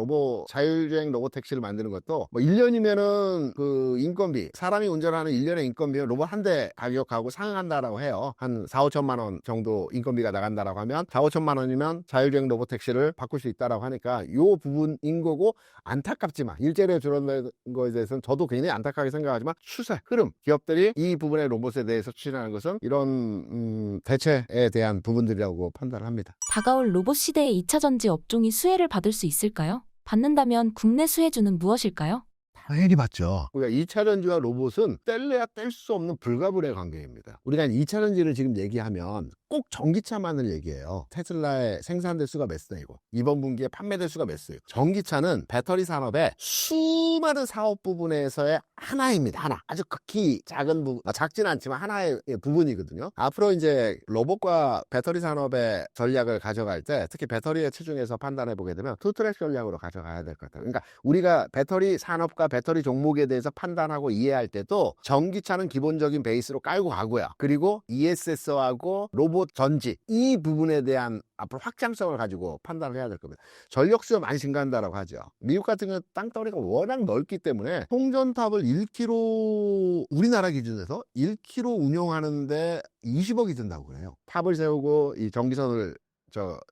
자율주행 로봇 택시를 만드는 것도 1년이면은 그 인건비, 사람이 운전하는 1년의 인건비는 로봇 한 대 가격하고 상응한다라고 해요. 한 4, 5천만 원 정도 인건비가 나간다라고 하면 4, 5천만 원이면 자율주행 로봇 택시를 바꿀 수 있다라고 하니까 요 부분인 거고, 안타깝지만 일자리가 줄어드는 거에 대해서는 저도 굉장히 안타깝게 생각하지만 추세, 흐름, 기업들이 이 부분의 로봇에 대해서 추진하는 것은 이런 대체에 대한 부분들이라고 판단을 합니다. 다가올 로봇 시대의 2차 전지 업종이 수혜를 받을 수 있을까요? 받는다면 국내 수혜주는 무엇일까요? 당연히 받죠. 우리가 2차 전지와 로봇은 뗄래야 뗄 수 없는 불가분의 관계입니다. 우리가 2차 전지를 지금 얘기하면 꼭 전기차만을 얘기해요. 테슬라의 생산 대수가 몇 대이고 이번 분기에 판매 대수가 몇 대이고, 전기차는 배터리 산업의 수많은 사업 부분에서의 하나입니다. 하나. 아주 극히 작은 부분, 작지는 않지만 하나의 부분이거든요. 앞으로 이제 로봇과 배터리 산업의 전략을 가져갈 때 특히 배터리의 치중에서 판단해 보게 되면 투트랙 전략으로 가져가야 될 것 같아요. 그러니까 우리가 배터리 산업과 배터리 종목에 대해서 판단하고 이해할 때도 전기차는 기본적인 베이스로 깔고 가고요. 그리고 ESS하고 로봇 전지, 이 부분에 대한 앞으로 확장성을 가지고 판단을 해야 될 겁니다. 전력 수요 많이 증가한다라고 하죠. 미국 같은 경우는 땅덩어리가 워낙 넓기 때문에 송전탑을 1km, 우리나라 기준에서 1km 운영하는데 20억이 든다고 그래요. 탑을 세우고 이 전기선을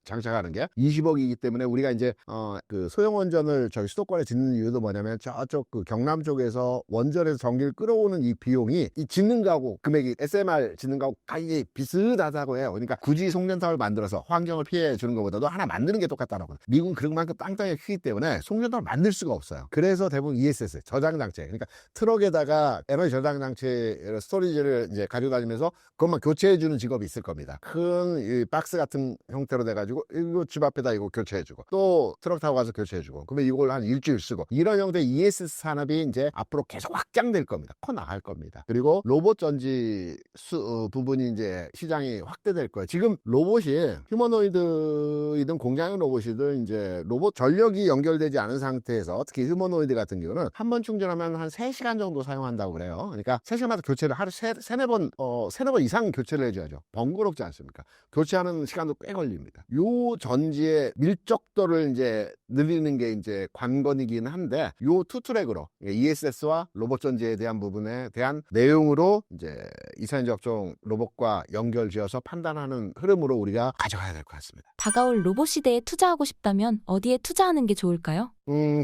장착하는 게 20억이기 때문에 우리가 이제 그 소형 원전을 저기 수도권에 짓는 이유도 뭐냐면 저쪽 그 경남 쪽에서 원전에서 전기를 끌어오는 이 비용이 이 짓는 거하고 금액이 SMR 짓는 거하고 가격이 비슷하다고 해요. 그러니까 굳이 송전탑을 만들어서 환경을 피해 주는 것보다도 하나 만드는 게 똑같다라고. 미국은 그만큼 땅덩이가 크기 때문에 송전탑을 만들 수가 없어요. 그래서 대부분 ESS 저장 장치, 그러니까 트럭에다가 에너지 저장 장치 스토리지를 이제 가지고 다니면서 그것만 교체해 주는 직업이 있을 겁니다. 큰 이 박스 같은 형태로 돼가지고 이거 집 앞에다 이거 교체해주고 또 트럭 타고 가서 교체해주고, 그러면 이걸 한 일주일 쓰고, 이런 형태의 ESS 산업이 이제 앞으로 계속 확장될 겁니다. 커 나갈 겁니다. 그리고 로봇 전지 부분이 이제 시장이 확대될 거예요. 지금 로봇이 휴머노이드이든 공장용 로봇이든 이제 로봇 전력이 연결되지 않은 상태에서 특히 휴머노이드 같은 경우는 한 번 충전하면 한 3시간 정도 사용한다고 그래요. 그러니까 3시간마다 교체를 하루 세네 번 이상 교체를 해줘야죠. 번거롭지 않습니까? 교체하는 시간도 꽤 걸립니다. 요 전지의 밀접도를 이제 늘리는 게 이제 관건이긴 한데, 요 투트랙으로 ESS와 로봇 전지에 대한 부분에 대한 내용으로 이제 이차전지 업종 로봇과 연결지어서 판단하는 흐름으로 우리가 가져가야 될 것 같습니다. 다가올 로봇 시대에 투자하고 싶다면 어디에 투자하는 게 좋을까요?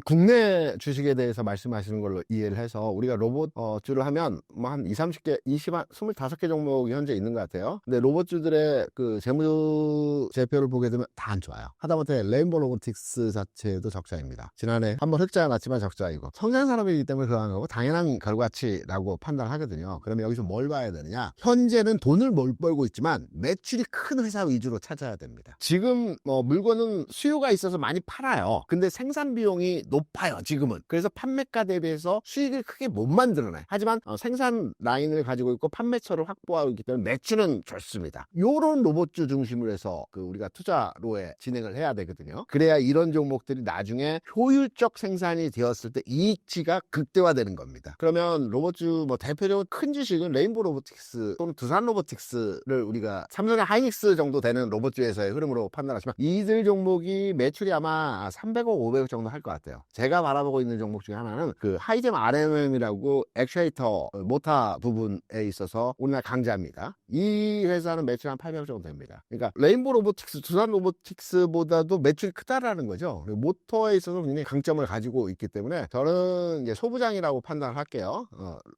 국내 주식에 대해서 말씀하시는 걸로 이해를 해서 우리가 로봇주를 하면 한 20, 30개, 25개 종목이 현재 있는 것 같아요. 근데 로봇주들의 그 재무제표를 보게 되면 다 안 좋아요. 하다못해 레인보우 로보틱스 자체도 적자입니다. 지난해 한번 흑자가 났지만 적자이고, 성장산업이기 때문에 그러한 거고 당연한 결과치라고 판단하거든요. 그러면 여기서 뭘 봐야 되느냐? 현재는 돈을 못 벌고 있지만 매출이 큰 회사 위주로 찾아야 됩니다. 지금 물건은 수요가 있어서 많이 팔아요. 근데 생산 비용이 높아요, 지금은. 그래서 판매가 대비해서 수익을 크게 못 만들어내. 하지만 생산 라인을 가지고 있고 판매처를 확보하고 있기 때문에 매출은 좋습니다. 요런 로봇주 중심으로 해서 우리가 투자로에 진행을 해야 되거든요. 그래야 이런 종목들이 나중에 효율적 생산이 되었을 때 이익치가 극대화되는 겁니다. 그러면 로봇주 대표적으로 큰 주식은 레인보우 로보틱스 또는 두산 로보틱스를 우리가 삼성의 하이닉스 정도 되는 로봇주에서의 흐름으로 판단하시면 이들 종목이 매출이 아마 300억, 500억 정도 할 것 같아요. 제가 바라보고 있는 종목 중에 하나는 그 하이젠 RMM이라고 액추에이터 모터 부분에 있어서 우리나라 강자입니다. 이 회사는 매출 한 800억 정도 됩니다. 그러니까 레인보우 로보틱스, 두산 로보틱스보다도 매출이 크다라는 거죠. 모터에 있어서 굉장히 강점을 가지고 있기 때문에 저는 이제 소부장이라고 판단을 할게요.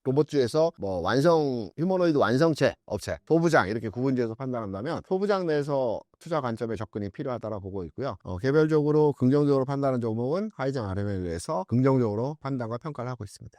로봇주에서 뭐 휴머노이드 완성체 업체, 소부장 이렇게 구분지어서 판단한다면 소부장 내에서 투자 관점의 접근이 필요하다고 보고 있고요. 개별적으로 긍정적으로 판단하는 종목은 하이젠 RM에 의해서 긍정적으로 판단과 평가를 하고 있습니다.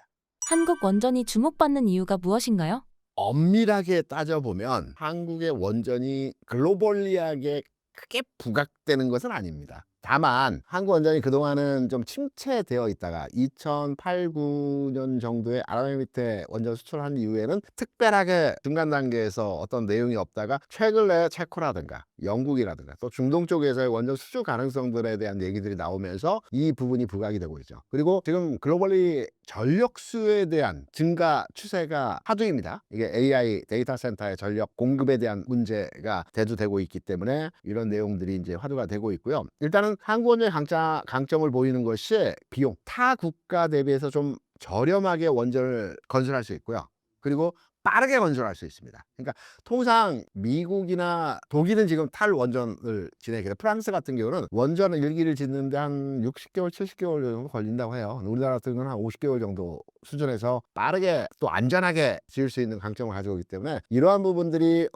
한국 원전이 주목받는 이유가 무엇인가요? 엄밀하게 따져보면 한국의 원전이 글로벌리하게 크게 부각되는 것은 아닙니다. 다만 한국 원전이 그동안은 좀 침체되어 있다가 2008, 9년 정도에 아라비 밑에 원전 수출한 이후에는 특별하게 중간 단계에서 어떤 내용이 없다가 최근에 체코라든가 영국이라든가 또 중동 쪽에서의 원전 수출 가능성들에 대한 얘기들이 나오면서 이 부분이 부각이 되고 있죠. 그리고 지금 글로벌리 전력수에 대한 증가 추세가 하두입니다. 이게 AI 데이터 센터의 전력 공급에 대한 문제가 대두되고 있기 때문에 이런 내용들이 이제 화두가 되고 있고요. 일단은 한국원전의 강점을 보이는 것이 비용, 타 국가 대비해서 좀 저렴하게 원전을 건설할 수 있고요. 그리고 빠르게 건설할 수 있습니다. 그러니까 통상 미국이나 독일은 지금 탈원전을 진행해요. 프랑스 같은 경우는 원전 1기를 짓는데 한 60개월, 70개월 정도 걸린다고 해요. 우리나라 같은 경우는 한 50개월 정도 수준에서 빠르게 또 안전하게 지을 수 있는 강점을 가지고 있기 때문에 이러한 부분들이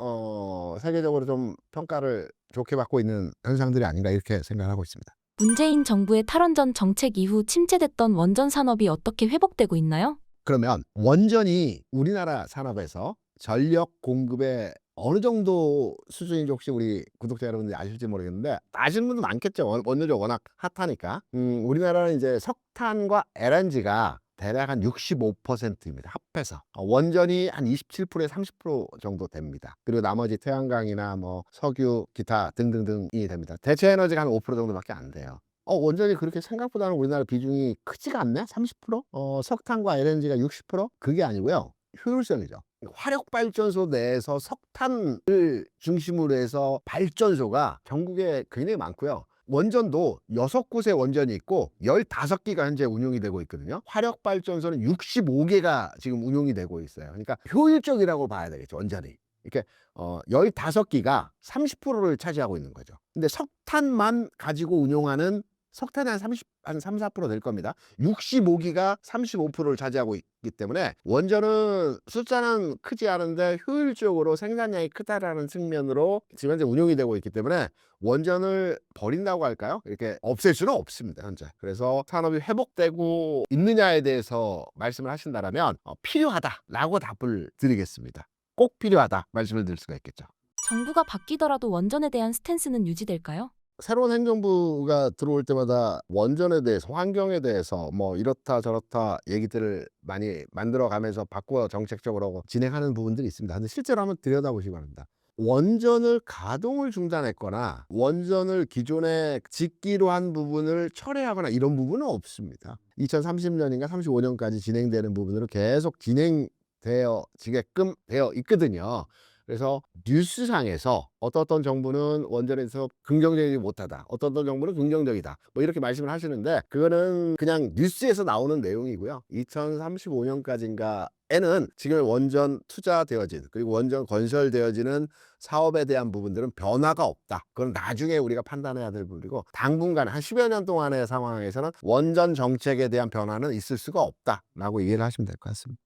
세계적으로 좀 평가를 좋게 받고 있는 현상들이 아닌가 이렇게 생각하고 있습니다. 문재인 정부의 탈원전 정책 이후 침체됐던 원전 산업이 어떻게 회복되고 있나요? 그러면 원전이 우리나라 산업에서 전력 공급에 어느 정도 수준인지 혹시 우리 구독자 여러분들이 아실지 모르겠는데 아시는 분도 많겠죠. 원전이 워낙 핫하니까. 우리나라는 이제 석탄과 LNG가 대략 한 65%입니다. 합해서. 원전이 한 27%에서 30% 정도 됩니다. 그리고 나머지 태양광이나 뭐 석유, 기타 등등등이 됩니다. 대체 에너지가 한 5% 정도밖에 안 돼요. 원전이 그렇게 생각보다는 우리나라 비중이 크지가 않네? 30%? 석탄과 LNG가 60%? 그게 아니고요. 효율성이죠. 화력발전소 내에서 석탄을 중심으로 해서 발전소가 전국에 굉장히 많고요. 원전도 6곳의 원전이 있고 15기가 현재 운용이 되고 있거든요. 화력발전소는 65개가 지금 운용이 되고 있어요. 그러니까 효율적이라고 봐야 되겠죠, 원전이. 이렇게 15기가 30%를 차지하고 있는 거죠. 근데 석탄만 가지고 운용하는 석탄이 한 3, 4%될 겁니다. 65기가 35%를 차지하고 있기 때문에 원전은 숫자는 크지 않은데 효율적으로 생산량이 크다라는 측면으로 지금 현재 운용이 되고 있기 때문에 원전을 버린다고 할까요? 이렇게 없앨 수는 없습니다, 현재. 그래서 산업이 회복되고 있느냐에 대해서 말씀을 하신다면 필요하다라고 답을 드리겠습니다. 꼭 필요하다 말씀을 드릴 수가 있겠죠. 정부가 바뀌더라도 원전에 대한 스탠스는 유지될까요? 새로운 행정부가 들어올 때마다 원전에 대해서 환경에 대해서 뭐 이렇다 저렇다 얘기들을 많이 만들어 가면서 바꾸어 정책적으로 진행하는 부분들이 있습니다. 근데 실제로 한번 들여다보시기 바랍니다. 원전을 가동을 중단했거나 원전을 기존에 짓기로 한 부분을 철회하거나 이런 부분은 없습니다. 2030년인가 35년까지 진행되는 부분으로 계속 진행되어지게끔 되어 있거든요. 그래서 뉴스상에서 어떤 정부는 원전에 대해서 긍정적이지 못하다, 어떤 정부는 긍정적이다, 뭐 이렇게 말씀을 하시는데 그거는 그냥 뉴스에서 나오는 내용이고요. 2035년까지인가에는 지금 원전 투자되어진 그리고 원전 건설되어지는 사업에 대한 부분들은 변화가 없다. 그건 나중에 우리가 판단해야 될 부분이고 당분간 한 10여 년 동안의 상황에서는 원전 정책에 대한 변화는 있을 수가 없다라고 이해를 하시면 될 것 같습니다.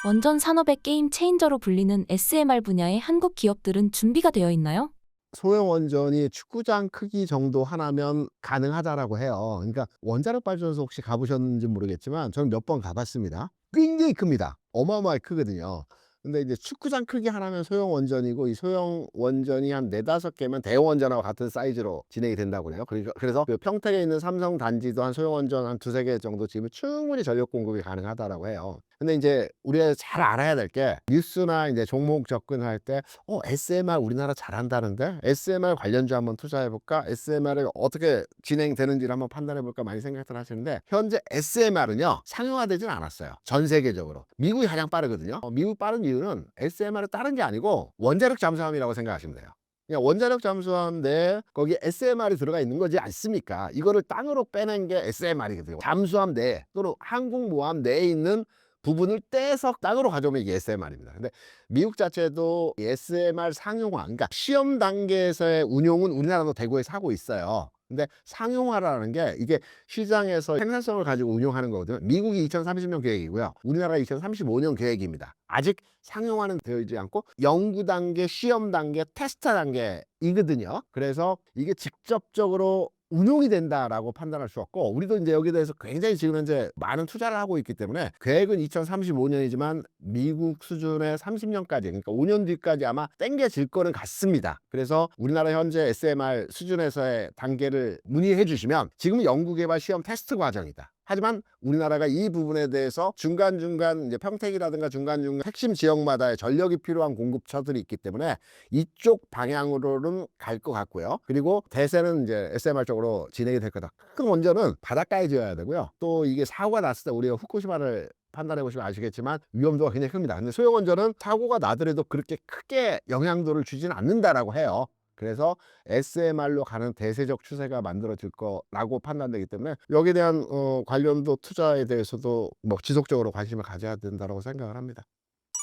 원전 산업의 게임 체인저로 불리는 SMR 분야의 한국 기업들은 준비가 되어 있나요? 소형 원전이 축구장 크기 정도 하나면 가능하다라고 해요. 그러니까 원자력 발전소 혹시 가보셨는지 모르겠지만 저는 몇 번 가봤습니다. 굉장히 큽니다. 어마어마하게 크거든요. 근데 이제 축구장 크기 하나면 소형 원전이고 이 소형 원전이 한 4-5개면 대형 원전하고 같은 사이즈로 진행이 된다고 그래요. 그래서 그 평택에 있는 삼성 단지도 한 소형 원전 한 2-3개 정도 지금 충분히 전력 공급이 가능하다라고 해요. 근데 이제 우리가 잘 알아야 될 게 뉴스나 이제 종목 접근할 때 SMR 우리나라 잘한다는데 SMR 관련주 한번 투자해 볼까? SMR이 어떻게 진행되는지를 한번 판단해 볼까 많이 생각들 하시는데 현재 SMR은요 상용화되진 않았어요. 전 세계적으로. 미국이 가장 빠르거든요. 미국 빠른 이유는 SMR은 다른 게 아니고 원자력 잠수함이라고 생각하시면 돼요. 그냥 원자력 잠수함 내에 거기 SMR이 들어가 있는 거지 않습니까? 이거를 땅으로 빼낸 게 SMR이거든요. 잠수함 내에 또는 항공모함 내에 있는 부분을 떼서 땅으로 가져오면 이게 SMR입니다. 근데 미국 자체도 SMR 상용화, 그러니까 시험 단계에서의 운용은 우리나라도 대구에서 하고 있어요. 근데 상용화라는 게 이게 시장에서 생산성을 가지고 운용하는 거거든요. 미국이 2030년 계획이고요. 우리나라가 2035년 계획입니다. 아직 상용화는 되어 있지 않고 연구 단계, 시험 단계, 테스트 단계이거든요. 그래서 이게 직접적으로 운용이 된다라고 판단할 수 없고, 우리도 이제 여기에 대해서 굉장히 지금 현재 많은 투자를 하고 있기 때문에 계획은 2035년이지만 미국 수준의 30년까지, 그러니까 5년 뒤까지 아마 땡겨질 거는 같습니다. 그래서 우리나라 현재 SMR 수준에서의 단계를 문의해 주시면 지금은 연구개발 시험 테스트 과정이다. 하지만 우리나라가 이 부분에 대해서 중간중간 이제 평택이라든가 중간중간 핵심 지역마다의 전력이 필요한 공급처들이 있기 때문에 이쪽 방향으로는 갈 것 같고요. 그리고 대세는 이제 SMR 쪽으로 진행이 될 거다. 큰 원전은 바닷가에 지어야 되고요. 또 이게 사고가 났을 때 우리가 후쿠시마를 판단해 보시면 아시겠지만 위험도가 굉장히 큽니다. 근데 소형원전은 사고가 나더라도 그렇게 크게 영향도를 주지는 않는다라고 해요. 그래서 SMR로 가는 대세적 추세가 만들어질 거라고 판단되기 때문에 여기에 대한 관련도 투자에 대해서도 뭐 지속적으로 관심을 가져야 된다고 생각을 합니다.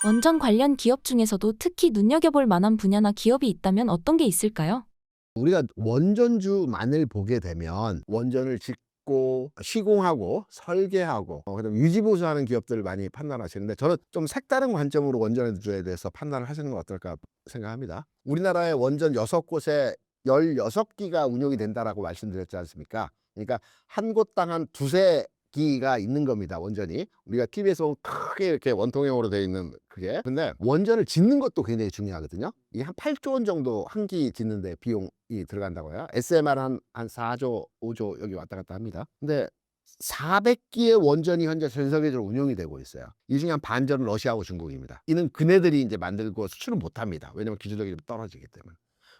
원전 관련 기업 중에서도 특히 눈여겨볼 만한 분야나 기업이 있다면 어떤 게 있을까요? 우리가 원전주만을 보게 되면 원전을 짓고 시공하고 설계하고 그다음에 유지보수하는 기업들을 많이 판단하시는데, 저는 좀 색다른 관점으로 원전주에 대해서 판단을 하시는 건 어떨까 생각합니다. 우리나라의 원전 6곳에 16기가 운용이 된다라고 말씀드렸지 않습니까? 그러니까 한 곳당 한 두세 기가 있는 겁니다. 원전이 우리가 TV에서 보면 크게 이렇게 원통형으로 되어 있는 그게. 근데 원전을 짓는 것도 굉장히 중요하거든요. 이게 한 8조 원 정도 한 기 짓는데 비용이 들어간다고 해요. SMR 한 4조 5조 여기 왔다 갔다 합니다. 근데 400기의 원전이 현재 전 세계적으로 운용이 되고 있어요. 이 중에 한 반전은 러시아하고 중국입니다. 이는 그네들이 이제 만들고 수출은 못합니다. 왜냐면 기술력이 떨어지기 때문에.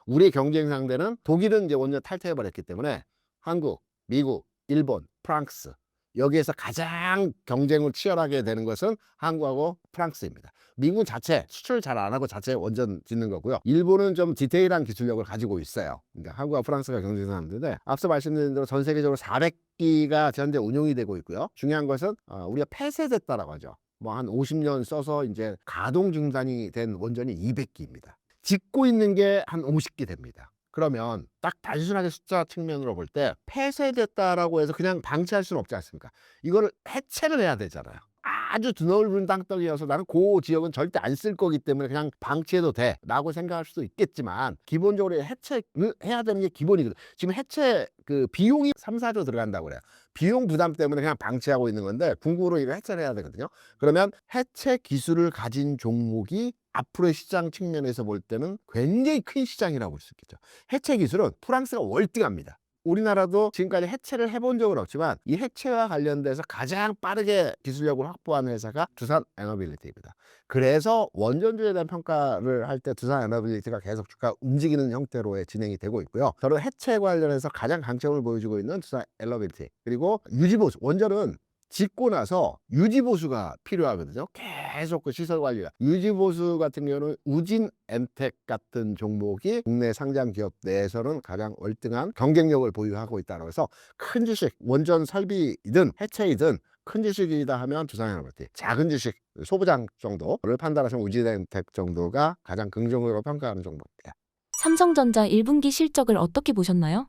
우리의 경쟁 상대는 독일은 이제 원전 탈퇴해 버렸기 때문에 한국, 미국, 일본, 프랑스, 여기에서 가장 경쟁을 치열하게 되는 것은 한국하고 프랑스입니다. 미국은 자체 수출 잘 안 하고 자체 원전 짓는 거고요. 일본은 좀 디테일한 기술력을 가지고 있어요. 그러니까 한국과 프랑스가 경쟁하는데, 앞서 말씀드린 대로 전 세계적으로 400기가 현재 운용이 되고 있고요. 중요한 것은 우리가 폐쇄됐다라고 하죠. 뭐 한 50년 써서 이제 가동 중단이 된 원전이 200기입니다. 짓고 있는 게 한 50기 됩니다. 그러면 딱 단순하게 숫자 측면으로 볼 때 폐쇄됐다라고 해서 그냥 방치할 수는 없지 않습니까? 이거를 해체를 해야 되잖아요. 아주 드넓은 땅덩이여서 나는 그 지역은 절대 안 쓸 거기 때문에 그냥 방치해도 돼라고 생각할 수도 있겠지만, 기본적으로 해체를 해야 되는 게 기본이거든. 지금 해체 그 비용이 3, 4조 들어간다고 그래요. 비용 부담 때문에 그냥 방치하고 있는 건데 궁극으로 이거 해체를 해야 되거든요. 그러면 해체 기술을 가진 종목이 앞으로의 시장 측면에서 볼 때는 굉장히 큰 시장이라고 볼 수 있겠죠. 해체 기술은 프랑스가 월등합니다. 우리나라도 지금까지 해체를 해본 적은 없지만 이 해체와 관련돼서 가장 빠르게 기술력을 확보한 회사가 두산 에너빌리티입니다. 그래서 원전주에 대한 평가를 할 때 두산 에너빌리티가 계속 주가 움직이는 형태로 진행이 되고 있고요. 저는 해체 관련해서 가장 강점을 보여주고 있는 두산 에너빌리티, 그리고 유지보수. 원전은 짓고 나서 유지보수가 필요하거든요. 계속 그 시설 관리가. 유지보수 같은 경우는 우진 엔텍 같은 종목이 국내 상장 기업 내에서는 가장 월등한 경쟁력을 보유하고 있다고 해서, 큰 주식, 원전 설비이든 해체이든 큰 주식이다 하면 두산에너빌리티, 작은 주식, 소부장 정도를 판단하시면 우진 엔텍 정도가 가장 긍정적으로 평가하는 종목입니다. 삼성전자 1분기 실적을 어떻게 보셨나요?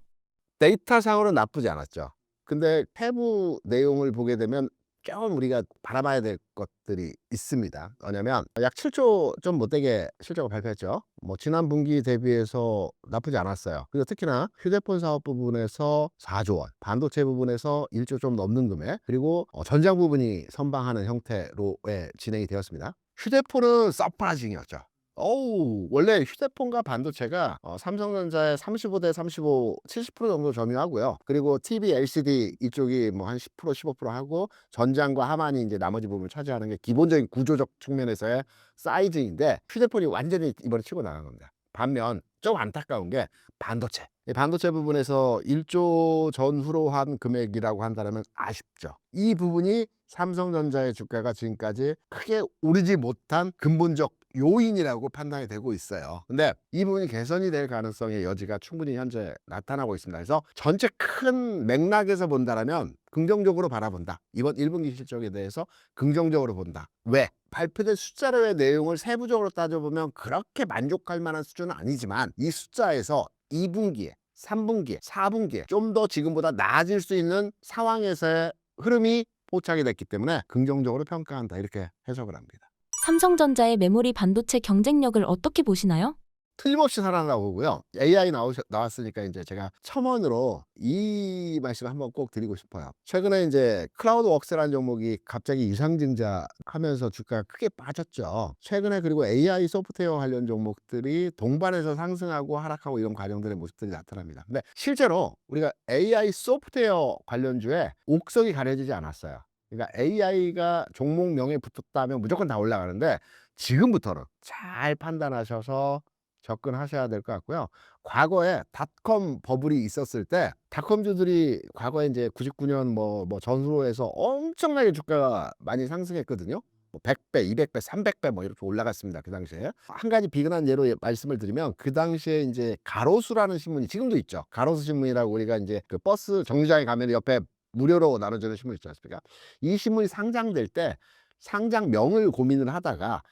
데이터상으로는 나쁘지 않았죠. 근데 세부 내용을 보게 되면 좀 우리가 바라봐야 될 것들이 있습니다. 뭐냐면 약 7조 좀 못되게 실적을 발표했죠. 뭐 지난 분기 대비해서 나쁘지 않았어요. 그리고 특히나 휴대폰 사업 부분에서 4조 원, 반도체 부분에서 1조 좀 넘는 금액, 그리고 전장 부분이 선방하는 형태로의 진행이 되었습니다. 휴대폰은 서프라이징이었죠. 원래 휴대폰과 반도체가 삼성전자의 35대 35, 70% 정도 점유하고요. 그리고 TV, LCD 이쪽이 뭐 한 10%, 15% 하고, 전장과 하만이 이제 나머지 부분을 차지하는 게 기본적인 구조적 측면에서의 사이즈인데, 휴대폰이 완전히 이번에 치고 나간 겁니다. 반면 좀 안타까운 게 반도체. 이 반도체 부분에서 1조 전후로 한 금액이라고 한다면 아쉽죠. 이 부분이 삼성전자의 주가가 지금까지 크게 오르지 못한 근본적 요인이라고 판단이 되고 있어요. 근데 이 부분이 개선이 될 가능성의 여지가 충분히 현재 나타나고 있습니다. 그래서 전체 큰 맥락에서 본다면 긍정적으로 바라본다. 이번 1분기 실적에 대해서 긍정적으로 본다. 왜? 발표된 숫자로의 내용을 세부적으로 따져보면 그렇게 만족할 만한 수준은 아니지만, 이 숫자에서 2분기에 3분기, 4분기에 좀 더 지금보다 나아질 수 있는 상황에서의 흐름이 포착이 됐기 때문에 긍정적으로 평가한다 이렇게 해석을 합니다. 삼성전자의 메모리 반도체 경쟁력을 어떻게 보시나요? 틀림없이 살아나고 보고요. AI 나왔으니까 이제 제가 첨언으로 이 말씀을 한번 꼭 드리고 싶어요. 최근에 이제 클라우드웍스라는 종목이 갑자기 유상증자 하면서 주가가 크게 빠졌죠. 최근에 그리고 AI 소프트웨어 관련 종목들이 동반해서 상승하고 하락하고 이런 과정들의 모습들이 나타납니다. 근데 실제로 우리가 AI 소프트웨어 관련주에 옥석이 가려지지 않았어요. 그러니까 AI가 종목명에 붙었다면 무조건 다 올라가는데 지금부터는 잘 판단하셔서 접근하셔야 될 것 같고요. 과거에 닷컴 버블이 있었을 때 닷컴주들이 과거에 이제 99년 뭐 전후로 해서 엄청나게 주가가 많이 상승했거든요. 뭐 100배, 200배, 300배 뭐 이렇게 올라갔습니다. 그 당시에. 한 가지 비근한 예로 말씀을 드리면 그 당시에 이제 가로수라는 신문이 지금도 있죠. 가로수 신문이라고 우리가 이제 그 버스 정류장에 가면 옆에 무료로 나눠주는 신문 있지 않습니까? 이 신문이 상장될 때 상장명을 고민을 하다가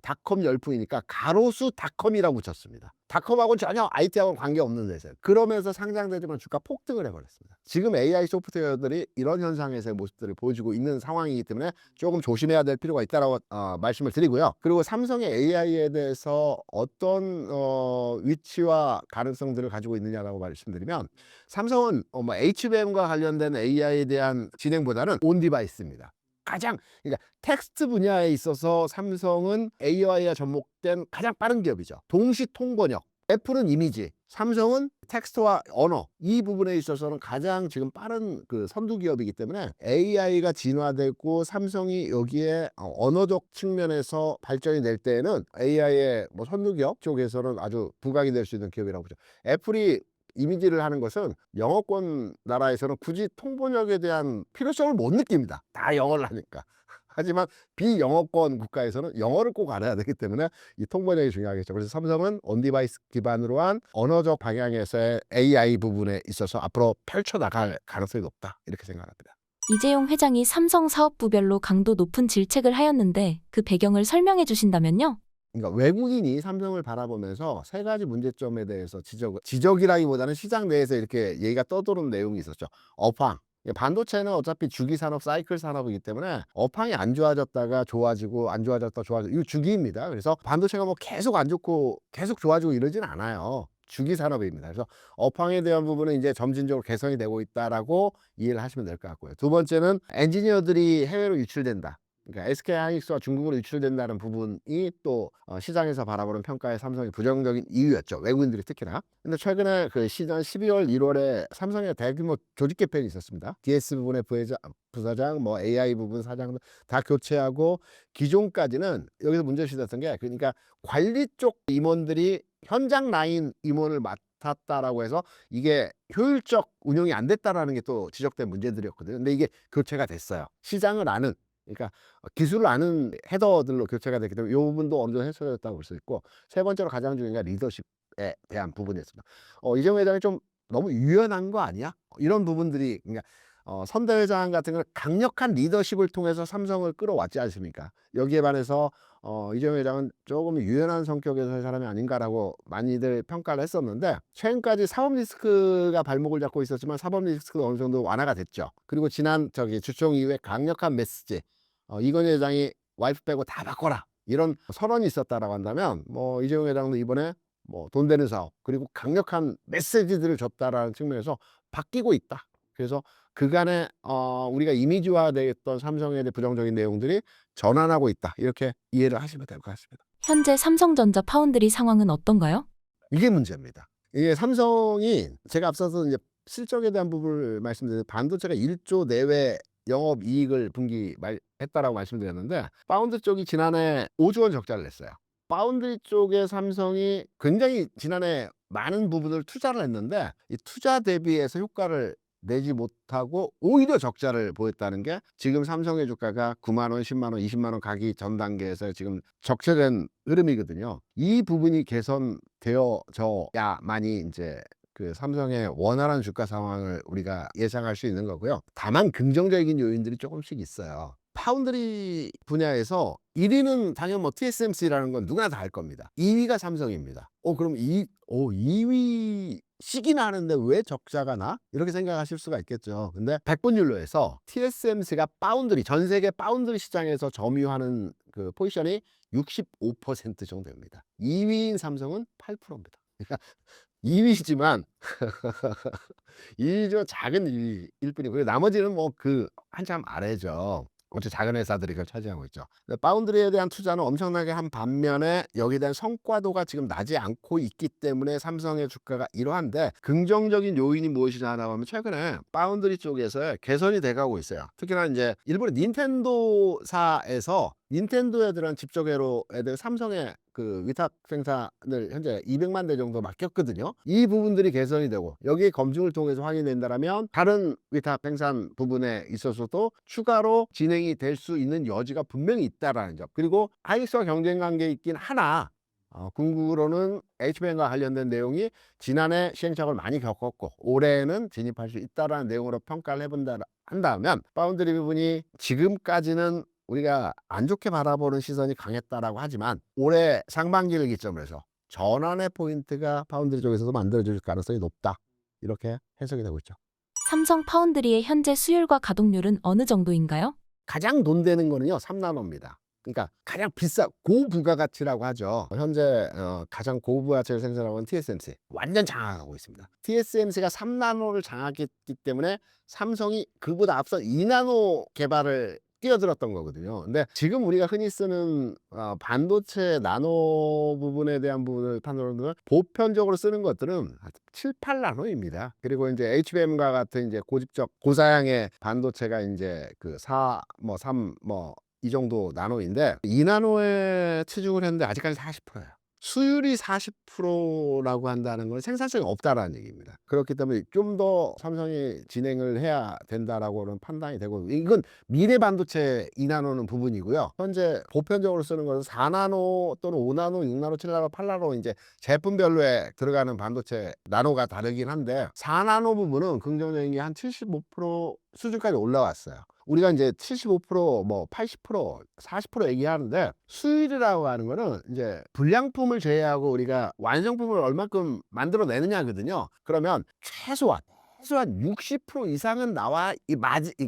닷컴 열풍이니까 가로수 닷컴이라고 붙였습니다. 닷컴하고는 전혀 IT하고는 관계없는 데서요. 그러면서 상장되지만 주가 폭등을 해버렸습니다. 지금 AI 소프트웨어들이 이런 현상에서의 모습들을 보여주고 있는 상황이기 때문에 조금 조심해야 될 필요가 있다라고 말씀을 드리고요. 그리고 삼성의 AI에 대해서 어떤 위치와 가능성들을 가지고 있느냐라고 말씀드리면 삼성은 뭐 HBM과 관련된 AI에 대한 진행보다는 온 디바이스입니다. 가장 그러니까 텍스트 분야에 있어서 삼성은 AI와 접목된 가장 빠른 기업이죠. 동시 통번역. 애플은 이미지, 삼성은 텍스트와 언어 이 부분에 있어서는 가장 지금 빠른 그 선두 기업이기 때문에 AI가 진화되고 삼성이 여기에 언어적 측면에서 발전이 될 때에는 AI의 뭐 선두 기업 쪽에서는 아주 부각이 될 수 있는 기업이라고 보죠. 애플이 이미지를 하는 것은 영어권 나라에서는 굳이 통번역에 대한 필요성을 못 느낍니다. 다 영어를 하니까. 하지만 비영어권 국가에서는 영어를 꼭 알아야 되기 때문에 이 통번역이 중요하겠죠. 그래서 삼성은 온디바이스 기반으로 한 언어적 방향에서의 AI 부분에 있어서 앞으로 펼쳐나갈 가능성이 높다 이렇게 생각합니다. 이재용 회장이 삼성 사업부별로 강도 높은 질책을 하였는데 그 배경을 설명해 주신다면요? 그러니까 외국인이 삼성을 바라보면서 세 가지 문제점에 대해서 지적이라기보다는 시장 내에서 이렇게 얘기가 떠도는 내용이 있었죠. 업황. 반도체는 어차피 주기 산업, 사이클 산업이기 때문에 업황이 안 좋아졌다가 좋아지고 안 좋아졌다 좋아지고 이거 주기입니다. 그래서 반도체가 뭐 계속 안 좋고 계속 좋아지고 이러진 않아요. 주기 산업입니다. 그래서 업황에 대한 부분은 이제 점진적으로 개선이 되고 있다라고 이해를 하시면 될 것 같고요. 두 번째는 엔지니어들이 해외로 유출된다. 그러니까 SK하이닉스와 중국으로 유출된다는 부분이 또 시장에서 바라보는 평가에 삼성이 부정적인 이유였죠. 외국인들이 특히나. 근데 최근에 그 시장 12월, 1월에 삼성의 대규모 조직 개편이 있었습니다. DS 부분의 부사장, 뭐 AI 부분 사장 다 교체하고 기존까지는 여기서 문제시됐던 게 그러니까 관리 쪽 임원들이 현장 라인 임원을 맡았다라고 해서 이게 효율적 운영이 안 됐다라는 게 또 지적된 문제들이었거든요. 근데 이게 교체가 됐어요. 시장을 아는 그러니까 기술을 아는 헤더들로 교체가 됐기 때문에 이 부분도 어느 정도 해소됐다고 볼 수 있고 세 번째로 가장 중요한 게 리더십에 대한 부분이었습니다. 이재용 회장이 좀 너무 유연한 거 아니야? 이런 부분들이 그러니까 선대 회장 같은 경우는 강력한 리더십을 통해서 삼성을 끌어왔지 않습니까? 여기에 반해서 이재용 회장은 조금 유연한 성격에서의 사람이 아닌가라고 많이들 평가를 했었는데 최근까지 사법 리스크가 발목을 잡고 있었지만 사법 리스크도 어느 정도 완화가 됐죠. 그리고 지난 주총 이후에 강력한 메시지 이건희 회장이 와이프 빼고 다 바꿔라 이런 선언이 있었다라고 한다면 뭐 이재용 회장도 이번에 뭐 돈 되는 사업 그리고 강력한 메시지들을 줬다라는 측면에서 바뀌고 있다. 그래서 그간에 우리가 이미지화되었던 삼성에 대해 부정적인 내용들이 전환하고 있다. 이렇게 이해를 하시면 될 것 같습니다. 현재 삼성전자 파운드리 상황은 어떤가요? 이게 문제입니다. 이게 삼성이 제가 앞서서 이제 실적에 대한 부분을 말씀드렸는데 반도체가 1조 내외 영업이익을 분기 했다라고 말씀드렸는데 파운드 쪽이 지난해 5조 원 적자를 냈어요. 파운드리 쪽에 삼성이 굉장히 지난해 많은 부분을 투자를 했는데 이 투자 대비해서 효과를 내지 못하고 오히려 적자를 보였다는 게 지금 삼성의 주가가 9만 원, 10만 원, 20만 원 가기 전 단계에서 지금 적체된 흐름이거든요. 이 부분이 개선되어져야만이 이제 그 삼성의 원활한 주가 상황을 우리가 예상할 수 있는 거고요. 다만 긍정적인 요인들이 조금씩 있어요. 파운드리 분야에서 1위는 당연 뭐 TSMC라는 건 누구나 다 알 겁니다. 2위가 삼성입니다. 그럼 2위 시기나 하는데 왜 적자가 나? 이렇게 생각하실 수가 있겠죠. 근데 백분율로해서 TSMC가 파운드리, 전 세계 파운드리 시장에서 점유하는 그 포지션이 65% 정도입니다. 2위인 삼성은 8%입니다. 그러니까 2위지만 2위죠. 작은 2위일 뿐이고요. 나머지는 뭐 그 한참 아래죠. 어째 작은 회사들이 그걸 차지하고 있죠. 근데 파운드리에 대한 투자는 엄청나게 한 반면에 여기에 대한 성과도가 지금 나지 않고 있기 때문에 삼성의 주가가 이러한데, 긍정적인 요인이 무엇이냐 하면 최근에 파운드리 쪽에서 개선이 돼가고 있어요. 특히나 이제 일본의 닌텐도사에서 닌텐도 애들은 집적회로 애들 삼성의 그 위탁 생산을 현재 200만 대 정도 맡겼거든요. 이 부분들이 개선이 되고 여기 검증을 통해서 확인된다면 다른 위탁 생산 부분에 있어서도 추가로 진행이 될 수 있는 여지가 분명히 있다라는 점. 그리고 하이닉스와 경쟁 관계에 있긴 하나 궁극으로는 HBM과 관련된 내용이 지난해 시행착오를 많이 겪었고 올해는 진입할 수 있다라는 내용으로 평가를 해본다 한다면, 파운드리 부분이 지금까지는 우리가 안 좋게 바라보는 시선이 강했다라고 하지만 올해 상반기를 기점으로 해서 전환의 포인트가 파운드리 쪽에서도 만들어질 가능성이 높다, 이렇게 해석이 되고 있죠. 삼성 파운드리의 현재 수율과 가동률은 어느 정도인가요? 가장 돈 되는 거는요 3나노입니다. 그러니까 가장 비싸 고부가가치라고 하죠. 현재 가장 고부가치를 생산하고 있는 TSMC 완전 장악하고 있습니다. TSMC가 3나노를 장악했기 때문에 삼성이 그보다 앞서 2나노 개발을 뛰어들었던 거거든요. 근데 지금 우리가 흔히 쓰는 반도체 나노 부분에 대한 부분을 판단하는 보편적으로 쓰는 것들은 7, 8나노입니다. 그리고 이제 HBM과 같은 이제 고집적 고사양의 반도체가 이제 그 4, 뭐 3, 뭐 이 정도 나노인데 2나노에 치중을 했는데 아직까지 40%예요. 수율이 40%라고 한다는 건 생산성이 없다라는 얘기입니다. 그렇기 때문에 좀 더 삼성이 진행을 해야 된다라고는 판단이 되고, 이건 미래 반도체 2나노는 부분이고요. 현재 보편적으로 쓰는 것은 4나노 또는 5나노, 6나노, 7나노, 8나노 이제 제품별로에 들어가는 반도체 나노가 다르긴 한데 4나노 부분은 긍정적인 게 한 75% 수준까지 올라왔어요. 우리가 이제 75%, 뭐 80%, 40% 얘기하는데 수율이라고 하는 거는 이제 불량품을 제외하고 우리가 완성품을 얼마큼 만들어내느냐거든요. 그러면 최소한 60% 이상은 나와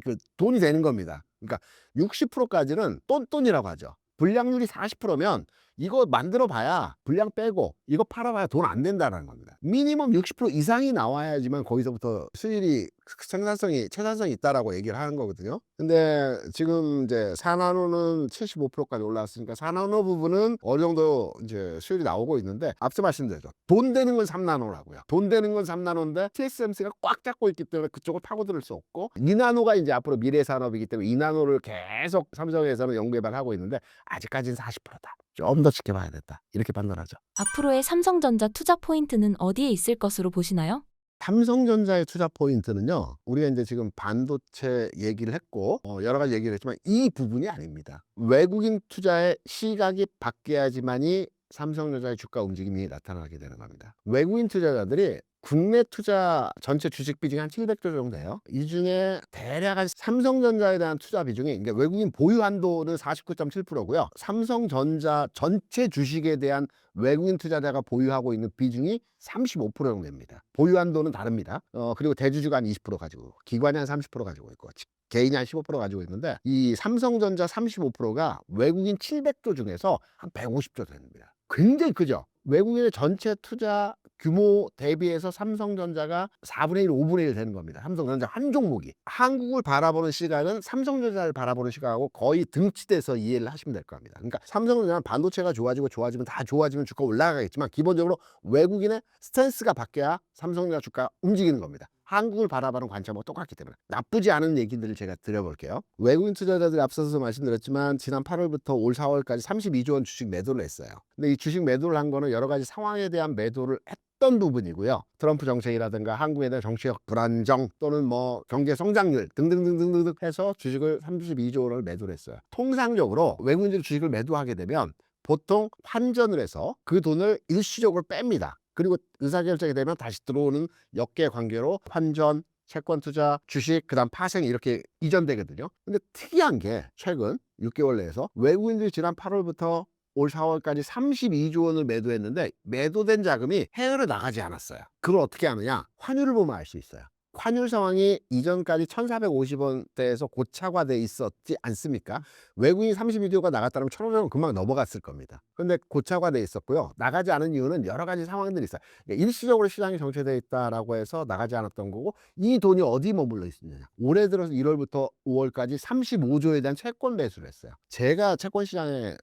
그 돈이 되는 겁니다. 그러니까 60%까지는 똔똔이라고 하죠. 불량률이 40%면 이거 만들어 봐야 불량 빼고 이거 팔아봐야 돈 안 된다는 겁니다. 미니멈 60% 이상이 나와야지만 거기서부터 수율이 생산성이 최단성이 있다라고 얘기를 하는 거거든요. 근데 지금 이제 4나노는 75%까지 올라왔으니까 4나노 부분은 어느 정도 이제 수율이 나오고 있는데, 앞서 말씀드렸죠. 돈 되는 건 3나노라고요. 돈 되는 건 3나노인데 TSMC가 꽉 잡고 있기 때문에 그쪽을 파고들 수 없고, 2나노가 이제 앞으로 미래 산업이기 때문에 2나노를 계속 삼성에서는 연구 개발하고 있는데 아직까지는 40%다. 좀 더 지켜봐야 된다, 이렇게 판단하죠. 앞으로의 삼성전자 투자 포인트는 어디에 있을 것으로 보시나요? 삼성전자의 투자 포인트는요, 우리가 이제 지금 반도체 얘기를 했고 여러 가지 얘기를 했지만 이 부분이 아닙니다. 외국인 투자의 시각이 바뀌어야지만이 삼성전자의 주가 움직임이 나타나게 되는 겁니다. 외국인 투자자들이 국내 투자 전체 주식 비중이 한 700조 정도 돼요. 이 중에 대략 한 삼성전자에 대한 투자 비중이, 그러니까 외국인 보유 한도는 49.7%고요. 삼성전자 전체 주식에 대한 외국인 투자자가 보유하고 있는 비중이 35% 정도 됩니다. 보유 한도는 다릅니다. 그리고 대주주가 한 20% 가지고, 기관이 한 30% 가지고 있고, 개인이 한 15% 가지고 있는데, 이 삼성전자 35%가 외국인 700조 중에서 한 150조 됩니다. 굉장히 크죠. 외국인의 전체 투자 규모 대비해서 삼성전자가 4분의 1, 5분의 1 되는 겁니다. 삼성전자 한 종목이. 한국을 바라보는 시각은 삼성전자를 바라보는 시각하고 거의 등치돼서 이해를 하시면 될 겁니다. 그러니까 삼성전자는 반도체가 좋아지면 다 좋아지면 주가 올라가겠지만, 기본적으로 외국인의 스탠스가 바뀌어야 삼성전자 주가 움직이는 겁니다. 한국을 바라보는 관점하고 똑같기 때문에 나쁘지 않은 얘기들을 제가 드려볼게요. 외국인 투자자들이 앞서서 말씀드렸지만 지난 8월부터 올 4월까지 32조 원 주식 매도를 했어요. 근데 이 주식 매도를 한 거는 여러 가지 상황에 대한 매도를 했던 부분이고요. 트럼프 정책이라든가 한국에 대한 정치적 불안정 또는 뭐 경제 성장률 등등등등등 해서 주식을 32조 원을 매도를 했어요. 통상적으로 외국인들이 주식을 매도하게 되면 보통 환전을 해서 그 돈을 일시적으로 뺍니다. 그리고 의사결정이 되면 다시 들어오는 역계 관계로 환전, 채권 투자, 주식, 그다음 파생 이렇게 이전되거든요. 근데 특이한 게 최근 6개월 내에서 외국인들이 지난 8월부터 올 4월까지 32조 원을 매도했는데 매도된 자금이 해외로 나가지 않았어요. 그걸 어떻게 하느냐? 환율을 보면 알 수 있어요. 환율 상황이 이전까지 1,450원대에서 고착화돼 있었지 않습니까? 외국인 32조가 나갔다면 1,500원 금방 넘어갔을 겁니다. 그런데 고착화돼 있었고요. 나가지 않은 이유는 여러 가지 상황들이 있어요. 그러니까 일시적으로 시장이 정체돼 있다라고 해서 나가지 않았던 거고, 이 돈이 어디 머물러 있느냐? 올해 들어서 1월부터 5월까지 35조에 대한 채권 매수를 했어요. 제가 채권 시장에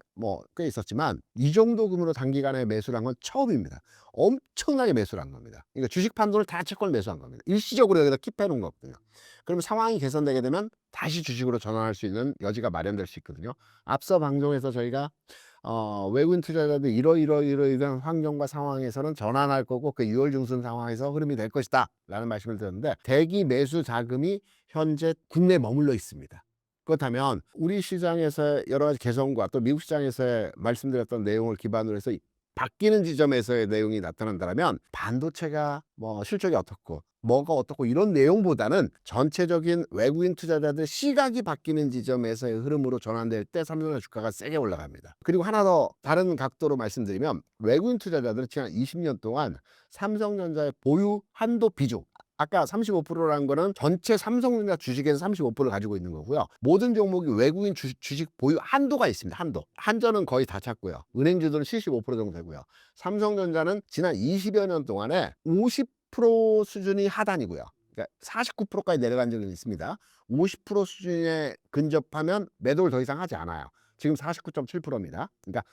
꽤 있었지만 이 정도 규모로 단기간에 매수를 한 건 처음입니다. 엄청나게 매수를 한 겁니다. 그러니까 주식 판돈을 다 채권 매수한 겁니다. 일시적으로 여기다 킵해 놓은 거거든요. 그러면 상황이 개선되게 되면 다시 주식으로 전환할 수 있는 여지가 마련될 수 있거든요. 앞서 방송에서 저희가 외국인 투자자들 이러이러한 환경과 상황에서는 전환할 거고 그 6월 중순 상황에서 흐름이 될 것이다 라는 말씀을 드렸는데, 대기 매수 자금이 현재 국내에 머물러 있습니다. 그렇다면 우리 시장에서의 여러 가지 개선과 또 미국 시장에서의 말씀드렸던 내용을 기반으로 해서 바뀌는 지점에서의 내용이 나타난다면, 반도체가 실적이 어떻고 뭐가 어떻고 이런 내용보다는 전체적인 외국인 투자자들 시각이 바뀌는 지점에서의 흐름으로 전환될 때 삼성전자 주가가 세게 올라갑니다. 그리고 하나 더 다른 각도로 말씀드리면, 외국인 투자자들은 지난 20년 동안 삼성전자의 보유 한도 비중, 아까 35%라는 거는 전체 삼성전자 주식에서 35%를 가지고 있는 거고요. 모든 종목이 외국인 주식 보유 한도가 있습니다. 한전은 거의 다 찼고요. 은행주들은 75% 정도 되고요. 삼성전자는 지난 20여 년 동안에 50% 수준이 하단이고요. 그러니까 49%까지 내려간 적이 있습니다. 50% 수준에 근접하면 매도를 더 이상 하지 않아요. 지금 49.7%입니다. 그러니까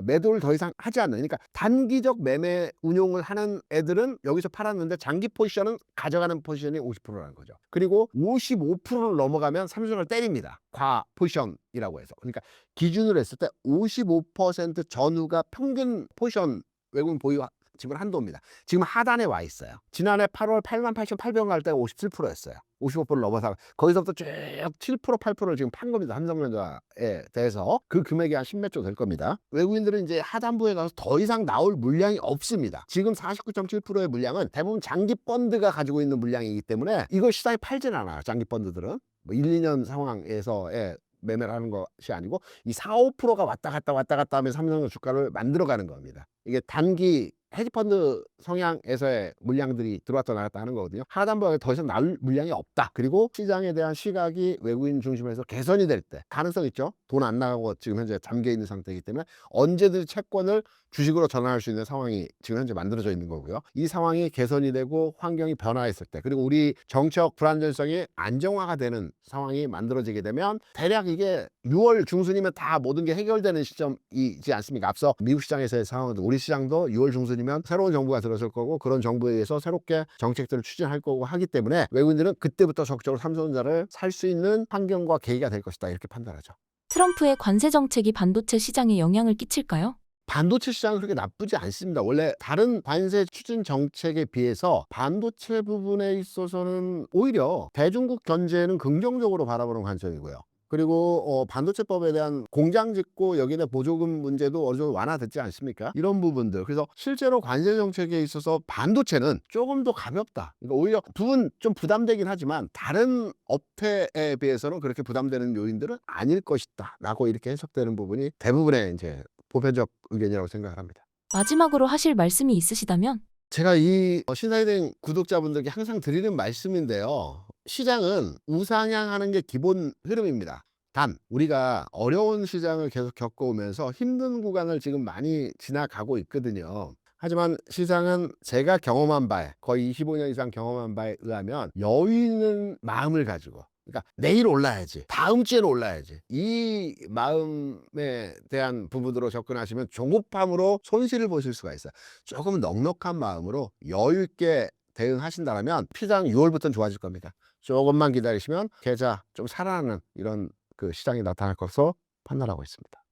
매도를 더 이상 하지 않는, 그러니까 단기적 매매 운용을 하는 애들은 여기서 팔았는데 장기 포지션은 가져가는 포지션이 50%라는 거죠. 그리고 55%를 넘어가면 삼성을 때립니다. 과 포지션이라고 해서. 그러니까 기준으로 했을 때 55% 전후가 평균 포지션 외국인 보유 지분 한도입니다. 지금 하단에 와 있어요. 지난해 8월 88,800원 갈 때가 57%였어요. 55%를 넘어서 거기서부터 쭉 7%, 8%를 지금 판 겁니다. 삼성전자에 대해서. 그 금액이 한 10몇 조 될 겁니다. 외국인들은 이제 하단부에 가서 더 이상 나올 물량이 없습니다. 지금 49.7%의 물량은 대부분 장기 펀드가 가지고 있는 물량이기 때문에 이걸 시장에 팔진 않아요. 장기 펀드들은 1, 2년 상황에서의 매매를 하는 것이 아니고 이 4, 5%가 왔다 갔다 하면서 삼성전자 주가를 만들어가는 겁니다. 이게 단기 헤지펀드 성향에서의 물량들이 들어왔다 나갔다 하는 거거든요. 하단부에 더 이상 나올 물량이 없다. 그리고 시장에 대한 시각이 외국인 중심에서 개선이 될 때 가능성 있죠. 돈 안 나가고 지금 현재 잠겨 있는 상태이기 때문에 언제든지 채권을 주식으로 전환할 수 있는 상황이 지금 현재 만들어져 있는 거고요. 이 상황이 개선이 되고 환경이 변화했을 때, 그리고 우리 정책 불안전성이 안정화가 되는 상황이 만들어지게 되면 대략 이게 6월 중순이면 다 모든 게 해결되는 시점이지 않습니까? 앞서 미국 시장에서의 상황도 우리 시장도 6월 중순이면 새로운 정부가 들어설 거고 그런 정부에 의해서 새롭게 정책들을 추진할 거고 하기 때문에 외국인들은 그때부터 적극적으로 삼성전자를 살 수 있는 환경과 계기가 될 것이다 이렇게 판단하죠. 트럼프의 관세 정책이 반도체 시장에 영향을 끼칠까요? 반도체 시장은 그렇게 나쁘지 않습니다. 원래 다른 관세 추진 정책에 비해서 반도체 부분에 있어서는 오히려 대중국 견제는 긍정적으로 바라보는 관점이고요. 그리고 반도체법에 대한 공장 짓고 여기에 보조금 문제도 어느 정도 완화됐지 않습니까? 이런 부분들. 그래서 실제로 관세 정책에 있어서 반도체는 조금 더 가볍다. 그러니까 오히려 부분 좀 부담되긴 하지만 다른 업태에 비해서는 그렇게 부담되는 요인들은 아닐 것이다 라고 이렇게 해석되는 부분이 대부분의 이제 보편적 의견이라고 생각을 합니다. 마지막으로 하실 말씀이 있으시다면? 제가 이 신사이등 구독자분들께 항상 드리는 말씀인데요. 시장은 우상향하는 게 기본 흐름입니다. 단 우리가 어려운 시장을 계속 겪어오면서 힘든 구간을 지금 많이 지나가고 있거든요. 하지만 시장은 제가 경험한 바에, 거의 25년 이상 경험한 바에 의하면 여유 있는 마음을 가지고, 그러니까 내일 올라야지, 다음 주에는 올라야지, 이 마음에 대한 부분으로 접근하시면 조급함으로 손실을 보실 수가 있어요. 조금 넉넉한 마음으로 여유 있게 대응하신다면 시장 6월부터는 좋아질 겁니다. 조금만 기다리시면 계좌 좀 살아나는 이런 그 시장이 나타날 것으로 판단하고 있습니다.